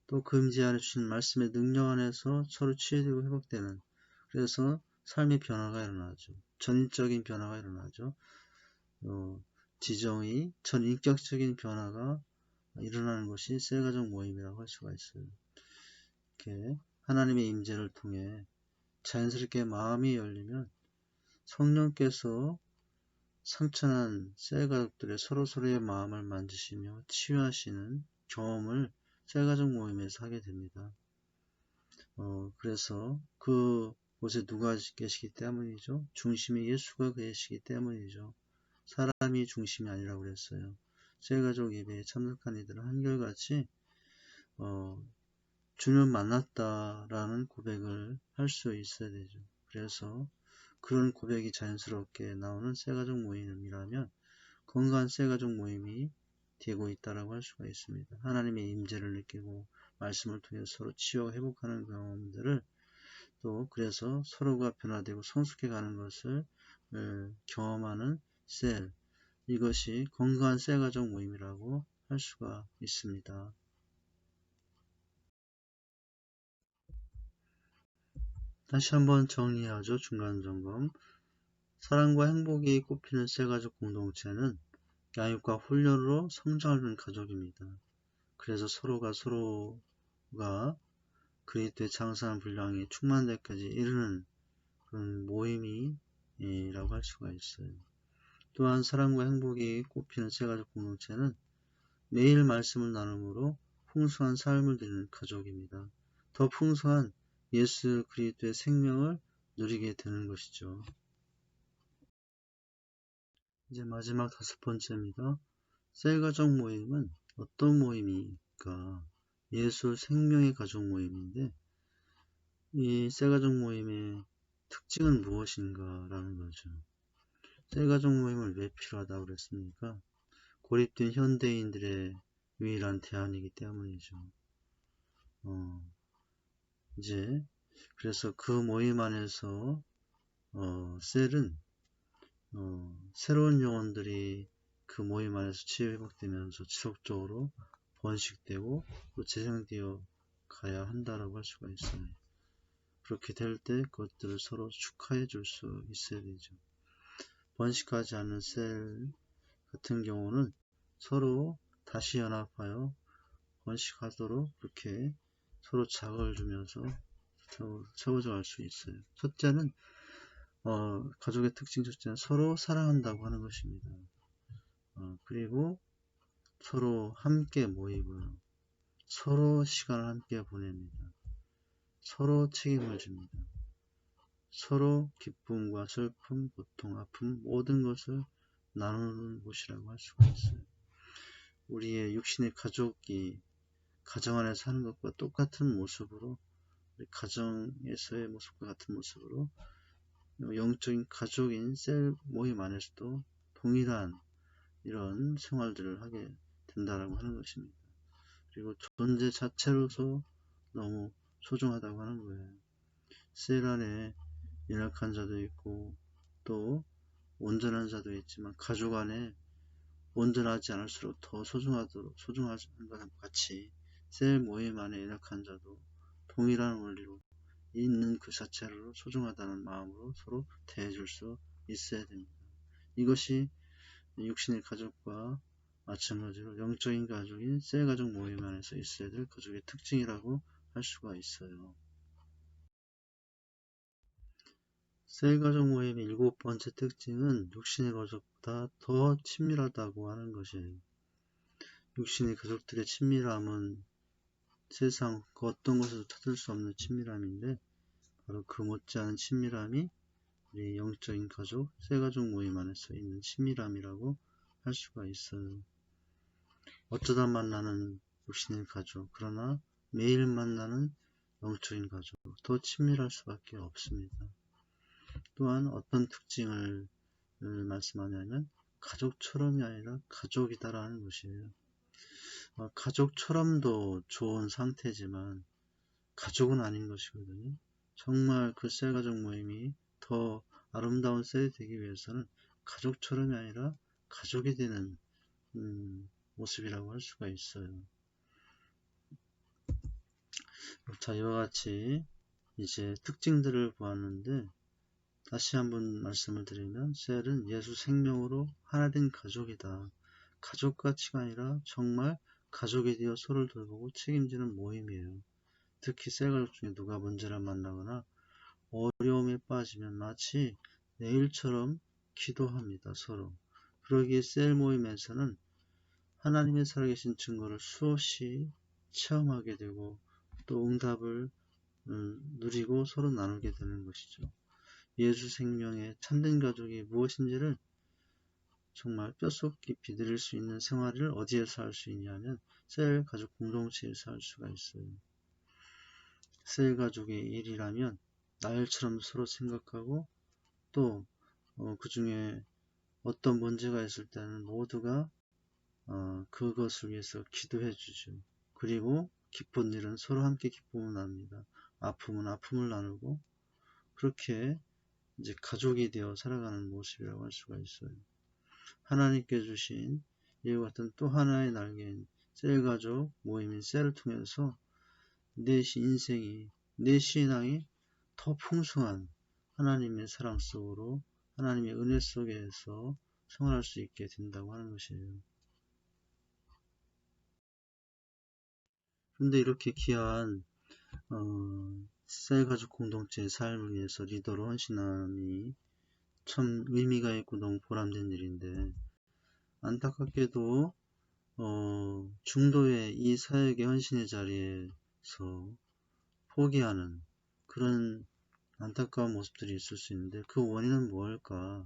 또 그 임재 안에 주신 말씀의 능력 안에서 서로 치유되고 회복되는, 그래서 삶의 변화가 일어나죠. 전인적인 변화가 일어나죠. 지정의 전인격적인 변화가 일어나는 것이 셀가족 모임이라고 할 수가 있어요. 이렇게 하나님의 임재를 통해 자연스럽게 마음이 열리면 성령께서 상처난 셀가족들의 서로서로의 마음을 만지시며 치유하시는 경험을 셀가족 모임에서 하게 됩니다. 그래서 그곳에 누가 계시기 때문이죠? 중심에 예수가 계시기 때문이죠. 사람이 중심이 아니라고 그랬어요. 셀가족 예배에 참석한 이들은 한결같이 주님을 만났다라는 고백을 할 수 있어야 되죠. 그래서 그런 고백이 자연스럽게 나오는 셀가족 모임이라면 건강한 셀가족 모임이 되고 있다라고 할 수가 있습니다. 하나님의 임재를 느끼고 말씀을 통해 서로 치유하고 회복하는 경험들을 또 그래서 서로가 변화되고 성숙해가는 것을 경험하는 셀, 이것이 건강한 셀가족 모임이라고 할 수가 있습니다. 다시 한번 정리하죠. 중간점검. 사랑과 행복이 꽃피는 셀가족 공동체는 양육과 훈련으로 성장하는 가족입니다. 그래서 서로가 그리스도의 장사한 분량이 충만될 때까지 이르는 그런 모임이라고 할 수가 있어요. 또한 사랑과 행복이 꽃피는 셀가족 공동체는 매일 말씀을 나눔으로 풍성한 삶을 드리는 가족입니다. 더 풍성한 예수 그리스도의 생명을 누리게 되는 것이죠. 이제 마지막 5번째입니다. 셀가족 모임은 어떤 모임입니까? 예수 생명의 가족 모임인데 이 셀가족 모임의 특징은 무엇인가 라는 거죠. 셀 가족 모임을 왜 필요하다고 그랬습니까? 고립된 현대인들의 유일한 대안이기 때문이죠. 이제 그래서 그 모임 안에서 셀은 새로운 영혼들이 그 모임 안에서 치유회복되면서 지속적으로 번식되고 또 재생되어 가야 한다라고 할 수가 있어요. 그렇게 될 때 그것들을 서로 축하해 줄 수 있어야 되죠. 번식하지 않은 셀 같은 경우는 서로 다시 연합하여 번식하도록 그렇게 서로 자극을 주면서 세워져 갈 수 있어요. 첫째는 가족의 특징 첫째는 서로 사랑한다고 하는 것입니다. 그리고 서로 함께 모이고요. 서로 시간을 함께 보냅니다. 서로 책임을 집니다. 서로 기쁨과 슬픔, 고통, 아픔 모든 것을 나누는 곳이라고 할 수가 있어요. 우리의 육신의 가족이 가정 안에서 사는 것과 똑같은 모습으로 가정에서의 모습과 같은 모습으로 영적인 가족인 셀 모임 안에서도 동일한 이런 생활들을 하게 된다라고 하는 것입니다. 그리고 존재 자체로서 너무 소중하다고 하는 거예요. 셀 안에 연약한 자도 있고 또 온전한 자도 있지만 가족 안에 온전하지 않을수록 더 소중한 것과 같이 셀 모임 안에 연약한 자도 동일한 원리로 있는 그 자체로 소중하다는 마음으로 서로 대해줄 수 있어야 됩니다. 이것이 육신의 가족과 마찬가지로 영적인 가족인 셀 가족 모임 안에서 있어야 될 가족의 특징이라고 할 수가 있어요. 셀 가족 모임의 7번째 특징은 육신의 가족보다 더 친밀하다고 하는 것이에요. 육신의 가족들의 친밀함은 세상 그 어떤 곳에서 찾을 수 없는 친밀함인데 바로 그 못지않은 친밀함이 우리 영적인 가족, 셀 가족 모임 안에서 있는 친밀함이라고 할 수가 있어요. 어쩌다 만나는 육신의 가족, 그러나 매일 만나는 영적인 가족, 더 친밀할 수밖에 없습니다. 또한 어떤 특징을 말씀하냐면 가족처럼이 아니라 가족이다라는 것이에요. 가족처럼도 좋은 상태지만 가족은 아닌 것이거든요. 정말 그 셀 가족 모임이 더 아름다운 셀이 되기 위해서는 가족처럼이 아니라 가족이 되는 모습이라고 할 수가 있어요. 자, 이와 같이 이제 특징들을 보았는데 다시 한번 말씀을 드리면 셀은 예수 생명으로 하나된 가족이다. 가족가치가 아니라 정말 가족이 되어 서로를 돌보고 책임지는 모임이에요. 특히 셀 가족 중에 누가 문제를 만나거나 어려움에 빠지면 마치 내일처럼 기도합니다. 서로. 그러기에 셀 모임에서는 하나님의 살아계신 증거를 수없이 체험하게 되고 또 응답을 누리고 서로 나누게 되는 것이죠. 예수 생명의 참된 가족이 무엇인지를 정말 뼛속 깊이 누릴 수 있는 생활을 어디에서 할 수 있냐면 셀 가족 공동체에서 할 수가 있어요. 셀 가족의 일이라면 나일처럼 서로 생각하고 또 그 중에 어떤 문제가 있을 때는 모두가 그것을 위해서 기도해 주죠. 그리고 기쁜 일은 서로 함께 기쁨을 나눕니다. 아픔은 아픔을 나누고 그렇게 이제 가족이 되어 살아가는 모습이라고 할 수가 있어요. 하나님께 주신 이와 같은 또 하나의 날개인 셀 가족 모임인 셀을 통해서 내 인생이, 내 신앙이 더 풍성한 하나님의 사랑 속으로 하나님의 은혜 속에서 생활할 수 있게 된다고 하는 것이에요. 그런데 이렇게 귀한 셀 가족 공동체의 삶을 위해서 리더로 헌신함이 참 의미가 있고 너무 보람된 일인데 안타깝게도 중도의 이 사역의 헌신의 자리에서 포기하는 그런 안타까운 모습들이 있을 수 있는데 그 원인은 무엇일까?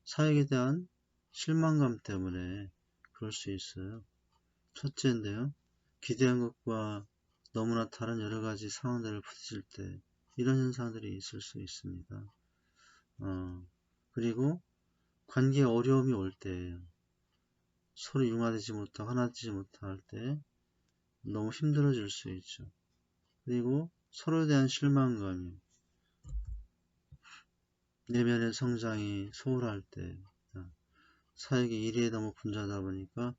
사역에 대한 실망감 때문에 그럴 수 있어요. 첫째인데요. 기대한 것과 너무나 다른 여러 가지 상황들을 부딪힐 때 이런 현상들이 있을 수 있습니다. 그리고 관계에 어려움이 올 때, 서로 융화되지 못하고 하나되지 못할 때 너무 힘들어질 수 있죠. 그리고 서로에 대한 실망감이, 내면의 성장이 소홀할 때, 사역의 일에 너무 분주하다 보니까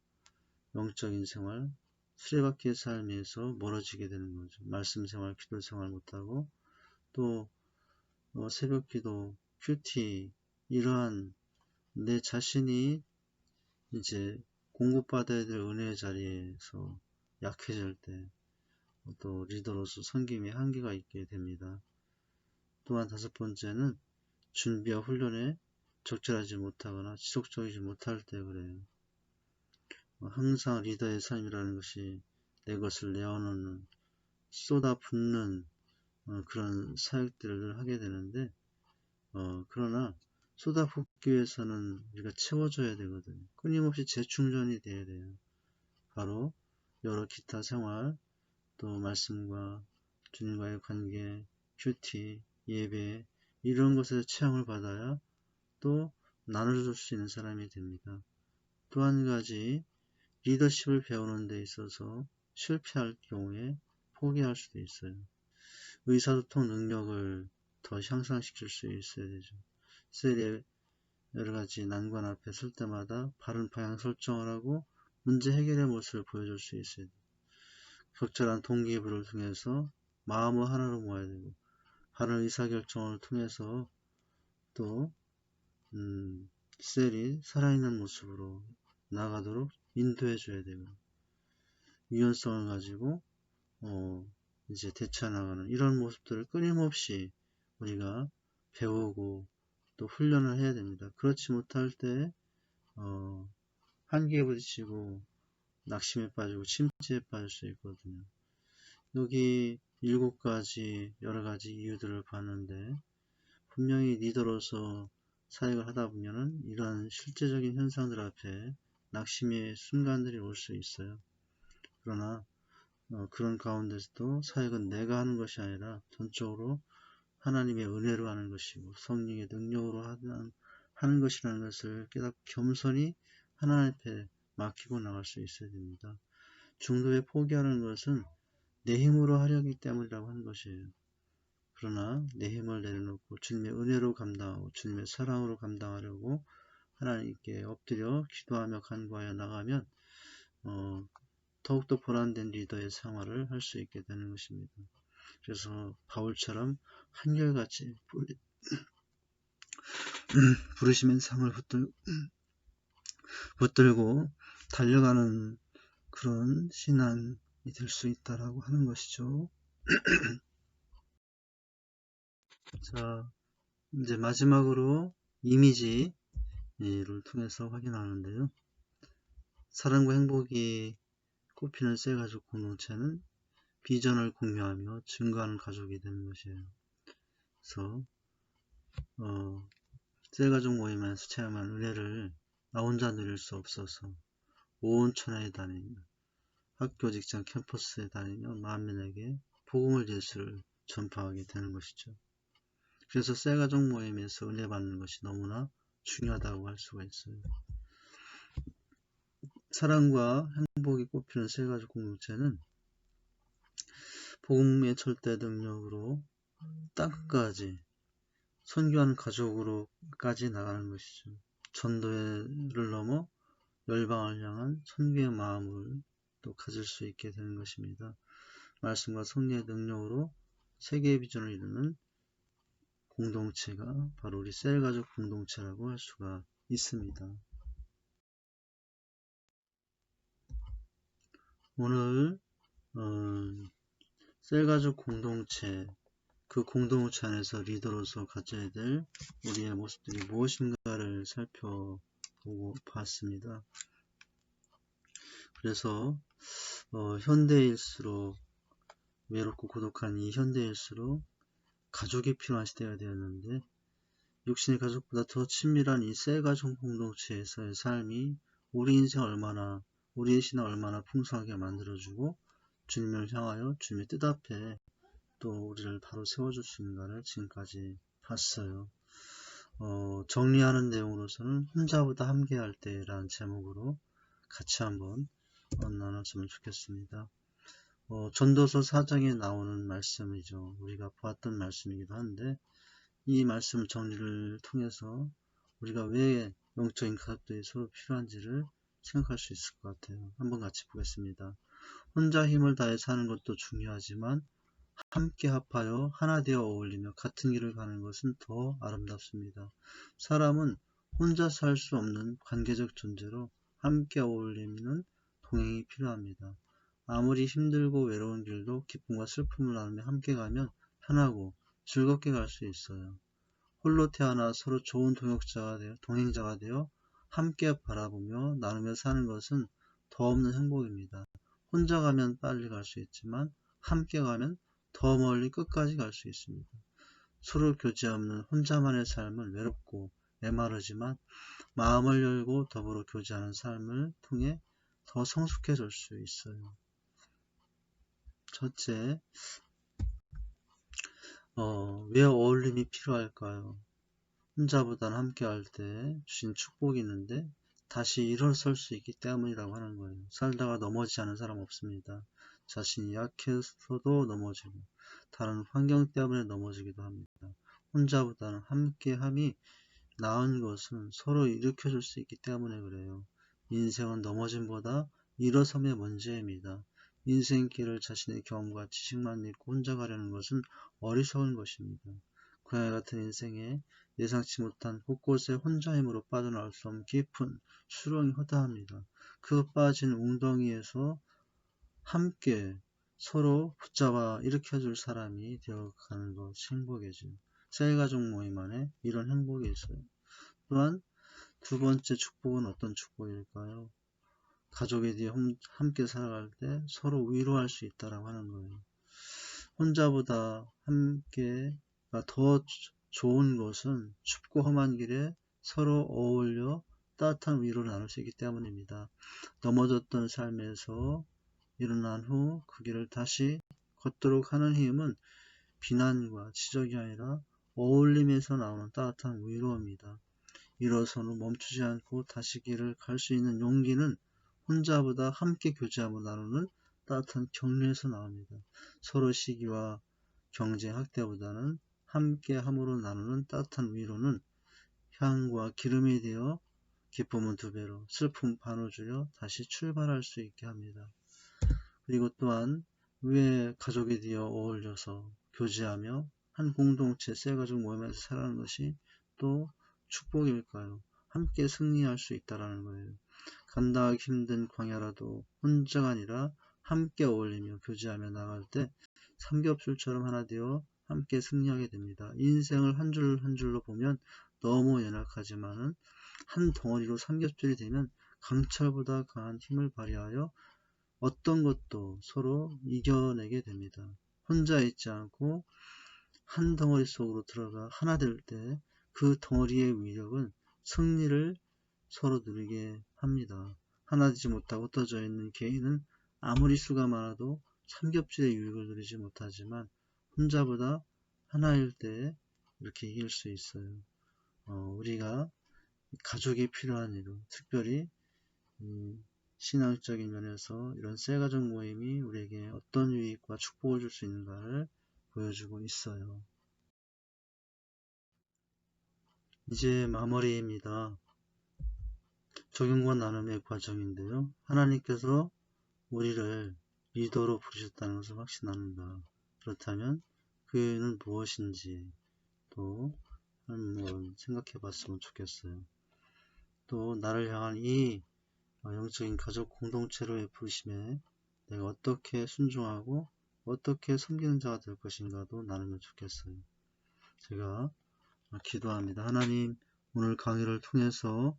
영적인 생활, 수레바퀴의 삶에서 멀어지게 되는 거죠. 말씀 생활, 기도 생활 못하고, 또 새벽 기도, 큐티, 이러한 내 자신이 이제 공급받아야 될 은혜의 자리에서 약해질 때, 또 리더로서 섬김의 한계가 있게 됩니다. 또한 다섯 번째는 준비와 훈련에 적절하지 못하거나 지속적이지 못할 때 그래요. 항상 리더의 삶이라는 것이 내 것을 내어놓는, 쏟아붓는 그런 사역들을 하게 되는데, 그러나 쏟아붓기 위해서는 우리가 채워줘야 되거든요. 끊임없이 재충전이 돼야 돼요. 바로 여러 기타 생활, 또 말씀과 주님과의 관계, 큐티, 예배, 이런 것에서 체험을 받아야 또 나눠줄 수 있는 사람이 됩니다. 또 한 가지, 리더십을 배우는 데 있어서 실패할 경우에 포기할 수도 있어요. 의사소통 능력을 더 향상시킬 수 있어야 되죠. 셀의 여러 가지 난관 앞에 설 때마다 바른 방향 설정을 하고 문제 해결의 모습을 보여줄 수 있어야 돼요. 적절한 동기부여를 통해서 마음을 하나로 모아야 되고, 바른 의사결정을 통해서 또 셀이 살아있는 모습으로 나가도록 인도해줘야 되고, 유연성을 가지고 이제 대처나가는 이런 모습들을 끊임없이 우리가 배우고 또 훈련을 해야 됩니다. 그렇지 못할 때 한계에 부딪히고 낙심에 빠지고 침체에 빠질 수 있거든요. 여기 7가지 여러 가지 이유들을 봤는데, 분명히 리더로서 사역을 하다 보면은 이러한 실제적인 현상들 앞에 낙심의 순간들이 올 수 있어요. 그러나 그런 가운데서도 사역은 내가 하는 것이 아니라 전적으로 하나님의 은혜로 하는 것이고 성령의 능력으로 하는 것이라는 것을 깨닫고 겸손히 하나님 앞에 맡기고 나갈 수 있어야 됩니다. 중도에 포기하는 것은 내 힘으로 하려기 때문이라고 하는 것이에요. 그러나 내 힘을 내려놓고 주님의 은혜로 감당하고 주님의 사랑으로 감당하려고 하나님께 엎드려 기도하며 간구하여 나가면 더욱더 보람된 리더의 생활을 할 수 있게 되는 것입니다. 그래서 바울처럼 한결같이 부르심의 상을 붙들고 달려가는 그런 신앙이 될 수 있다라고 하는 것이죠. 자, 이제 마지막으로 이미지를 통해서 확인하는데요. 사랑과 행복이 꼽히는 셀가족 공동체는 비전을 공유하며 증거하는 가족이 되는 것이에요. 그래서 셀가족 모임에서 체험한 은혜를 나 혼자 누릴 수 없어서 온 천하에 다니며 학교, 직장, 캠퍼스에 다니며 만민에게 복음을 예수를 전파하게 되는 것이죠. 그래서 셀가족 모임에서 은혜 받는 것이 너무나 중요하다고 할 수가 있어요. 사랑과 행복이 꼽히는 셀가족 공동체는 복음의 절대 능력으로 땅끝까지 선교하는 가족으로까지 나가는 것이죠. 전도를 넘어 열방을 향한 선교의 마음을 또 가질 수 있게 되는 것입니다. 말씀과 성령의 능력으로 세계의 비전을 이루는 공동체가 바로 우리 셀가족 공동체라고 할 수가 있습니다. 오늘 셀가족 공동체, 그 공동체 안에서 리더로서 가져야 될 우리의 모습들이 무엇인가를 살펴보고 봤습니다. 그래서 현대일수록 외롭고 고독한 이 현대일수록 가족이 필요한 시대가 되었는데, 육신의 가족보다 더 친밀한 이 셀가족 공동체에서의 삶이 우리 인생 우리의 신앙 얼마나 풍성하게 만들어주고 주님을 향하여 주님의 뜻 앞에 또 우리를 바로 세워줄 수 있는가를 지금까지 봤어요. 정리하는 내용으로서는 혼자보다 함께할 때라는 제목으로 같이 한번 나눴으면 좋겠습니다. 전도서 4장에 나오는 말씀이죠. 우리가 보았던 말씀이기도 한데 이 말씀 정리를 통해서 우리가 왜 영적인 가족들이 서로 필요한지를 생각할 수 있을 것 같아요. 한번 같이 보겠습니다. 혼자 힘을 다해 사는 것도 중요하지만 함께 합하여 하나 되어 어울리며 같은 길을 가는 것은 더 아름답습니다. 사람은 혼자 살 수 없는 관계적 존재로 함께 어울리는 동행이 필요합니다. 아무리 힘들고 외로운 길도 기쁨과 슬픔을 나누며 함께 가면 편하고 즐겁게 갈 수 있어요. 홀로 태어나 서로 좋은 동행자가 되어 함께 바라보며 나누며 사는 것은 더 없는 행복입니다. 혼자 가면 빨리 갈 수 있지만 함께 가면 더 멀리 끝까지 갈 수 있습니다. 서로 교제 없는 혼자만의 삶은 외롭고 메마르지만 마음을 열고 더불어 교제하는 삶을 통해 더 성숙해질 수 있어요. 첫째, 왜 어울림이 필요할까요? 혼자보다는 함께할 때 주신 축복이 있는데 다시 일어설 수 있기 때문이라고 하는 거예요. 살다가 넘어지지 않은 사람 없습니다. 자신이 약해서도 넘어지고 다른 환경 때문에 넘어지기도 합니다. 혼자보다는 함께함이 나은 것은 서로 일으켜줄 수 있기 때문에 그래요. 인생은 넘어짐보다 일어섬의 문제입니다. 인생길을 자신의 경험과 지식만 믿고 혼자 가려는 것은 어리석은 것입니다. 고양이 같은 인생에 예상치 못한 곳곳에 혼자 힘으로 빠져나올 수 없는 깊은 수렁이 허다합니다. 그 빠진 웅덩이에서 함께 서로 붙잡아 일으켜줄 사람이 되어가는 것이 행복이죠. 셀가족 모임 안에 이런 행복이 있어요. 또한 두 번째 축복은 어떤 축복일까요? 가족에 대해 함께 살아갈 때 서로 위로할 수 있다라고 하는 거예요. 혼자보다 함께가 더 좋은 것은 춥고 험한 길에 서로 어울려 따뜻한 위로를 나눌 수 있기 때문입니다. 넘어졌던 삶에서 일어난 후 그 길을 다시 걷도록 하는 힘은 비난과 지적이 아니라 어울림에서 나오는 따뜻한 위로입니다. 일어선 후 멈추지 않고 다시 길을 갈 수 있는 용기는 혼자보다 함께 교제하고 나누는 따뜻한 격려에서 나옵니다. 서로 시기와 경쟁 학대보다는 함께 함으로 나누는 따뜻한 위로는 향과 기름이 되어 기쁨은 2배로 슬픔 반으로 줄여 다시 출발할 수 있게 합니다. 그리고 또한 왜 가족에 되어 어울려서 교제하며 한 공동체 셀가족 모임에서 살아가는 것이 또 축복일까요? 함께 승리할 수 있다는 거예요. 감당하기 힘든 광야라도 혼자가 아니라 함께 어울리며 교제하며 나갈 때 삼겹줄처럼 하나 되어 함께 승리하게 됩니다. 인생을 한 줄 한 줄로 보면 너무 연약하지만은 한 덩어리로 삼겹줄이 되면 강철보다 강한 힘을 발휘하여 어떤 것도 서로 이겨내게 됩니다. 혼자 있지 않고 한 덩어리 속으로 들어가 하나 될 때 그 덩어리의 위력은 승리를 서로 누리게 합니다. 하나 되지 못하고 흩어져 있는 개인은 아무리 수가 많아도 삼겹줄의 유익을 누리지 못하지만 혼자보다 하나일 때 이렇게 이길 수 있어요. 우리가 가족이 필요한 이유, 특별히 신앙적인 면에서 이런 셀가족 모임이 우리에게 어떤 유익과 축복을 줄 수 있는가를 보여주고 있어요. 이제 마무리입니다. 적용과 나눔의 과정인데요. 하나님께서 우리를 리더로 부르셨다는 것을 확신합니다. 그렇다면 그는 무엇인지 또 한번 생각해 봤으면 좋겠어요. 또 나를 향한 이 영적인 가족 공동체로의 부르심에 내가 어떻게 순종하고 어떻게 섬기는 자가 될 것인가도 나누면 좋겠어요. 제가 기도합니다. 하나님, 오늘 강의를 통해서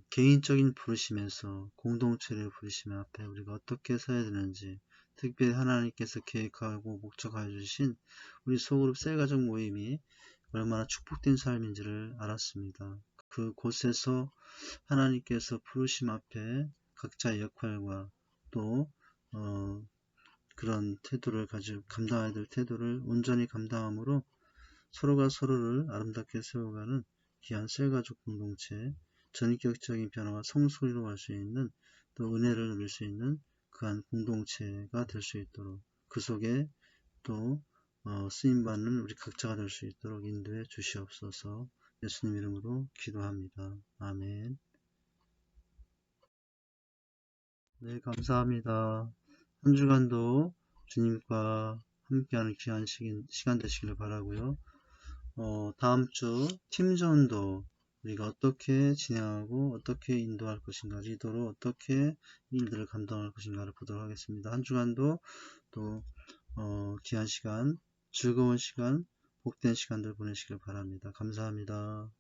개인적인 부르심에서 공동체를 부르심 앞에 우리가 어떻게 서야 되는지, 특별히 하나님께서 계획하고 목적하여 주신 우리 소그룹 셀가족 모임이 얼마나 축복된 삶인지를 알았습니다. 그곳에서 하나님께서 부르심 앞에 각자의 역할과 또 그런 태도를 가지고 감당해야 될 태도를 온전히 감당함으로 서로가 서로를 아름답게 세워가는 귀한 셀가족 공동체, 전인격적인 변화와 성숙으로 갈 수 있는 또 은혜를 누릴 수 있는 그한 공동체가 될 수 있도록 그 속에 또 쓰임받는 우리 각자가 될 수 있도록 인도해 주시옵소서. 예수님 이름으로 기도합니다. 아멘. 네, 감사합니다. 한 주간도 주님과 함께하는 귀한 시간 되시기를 바라고요. 다음 주 팀전도 우리가 어떻게 진행하고 어떻게 인도할 것인가, 리더로 어떻게 일들을 감당할 것인가를 보도록 하겠습니다. 한 주간도 또 귀한 시간, 즐거운 시간, 복된 시간들 보내시길 바랍니다. 감사합니다.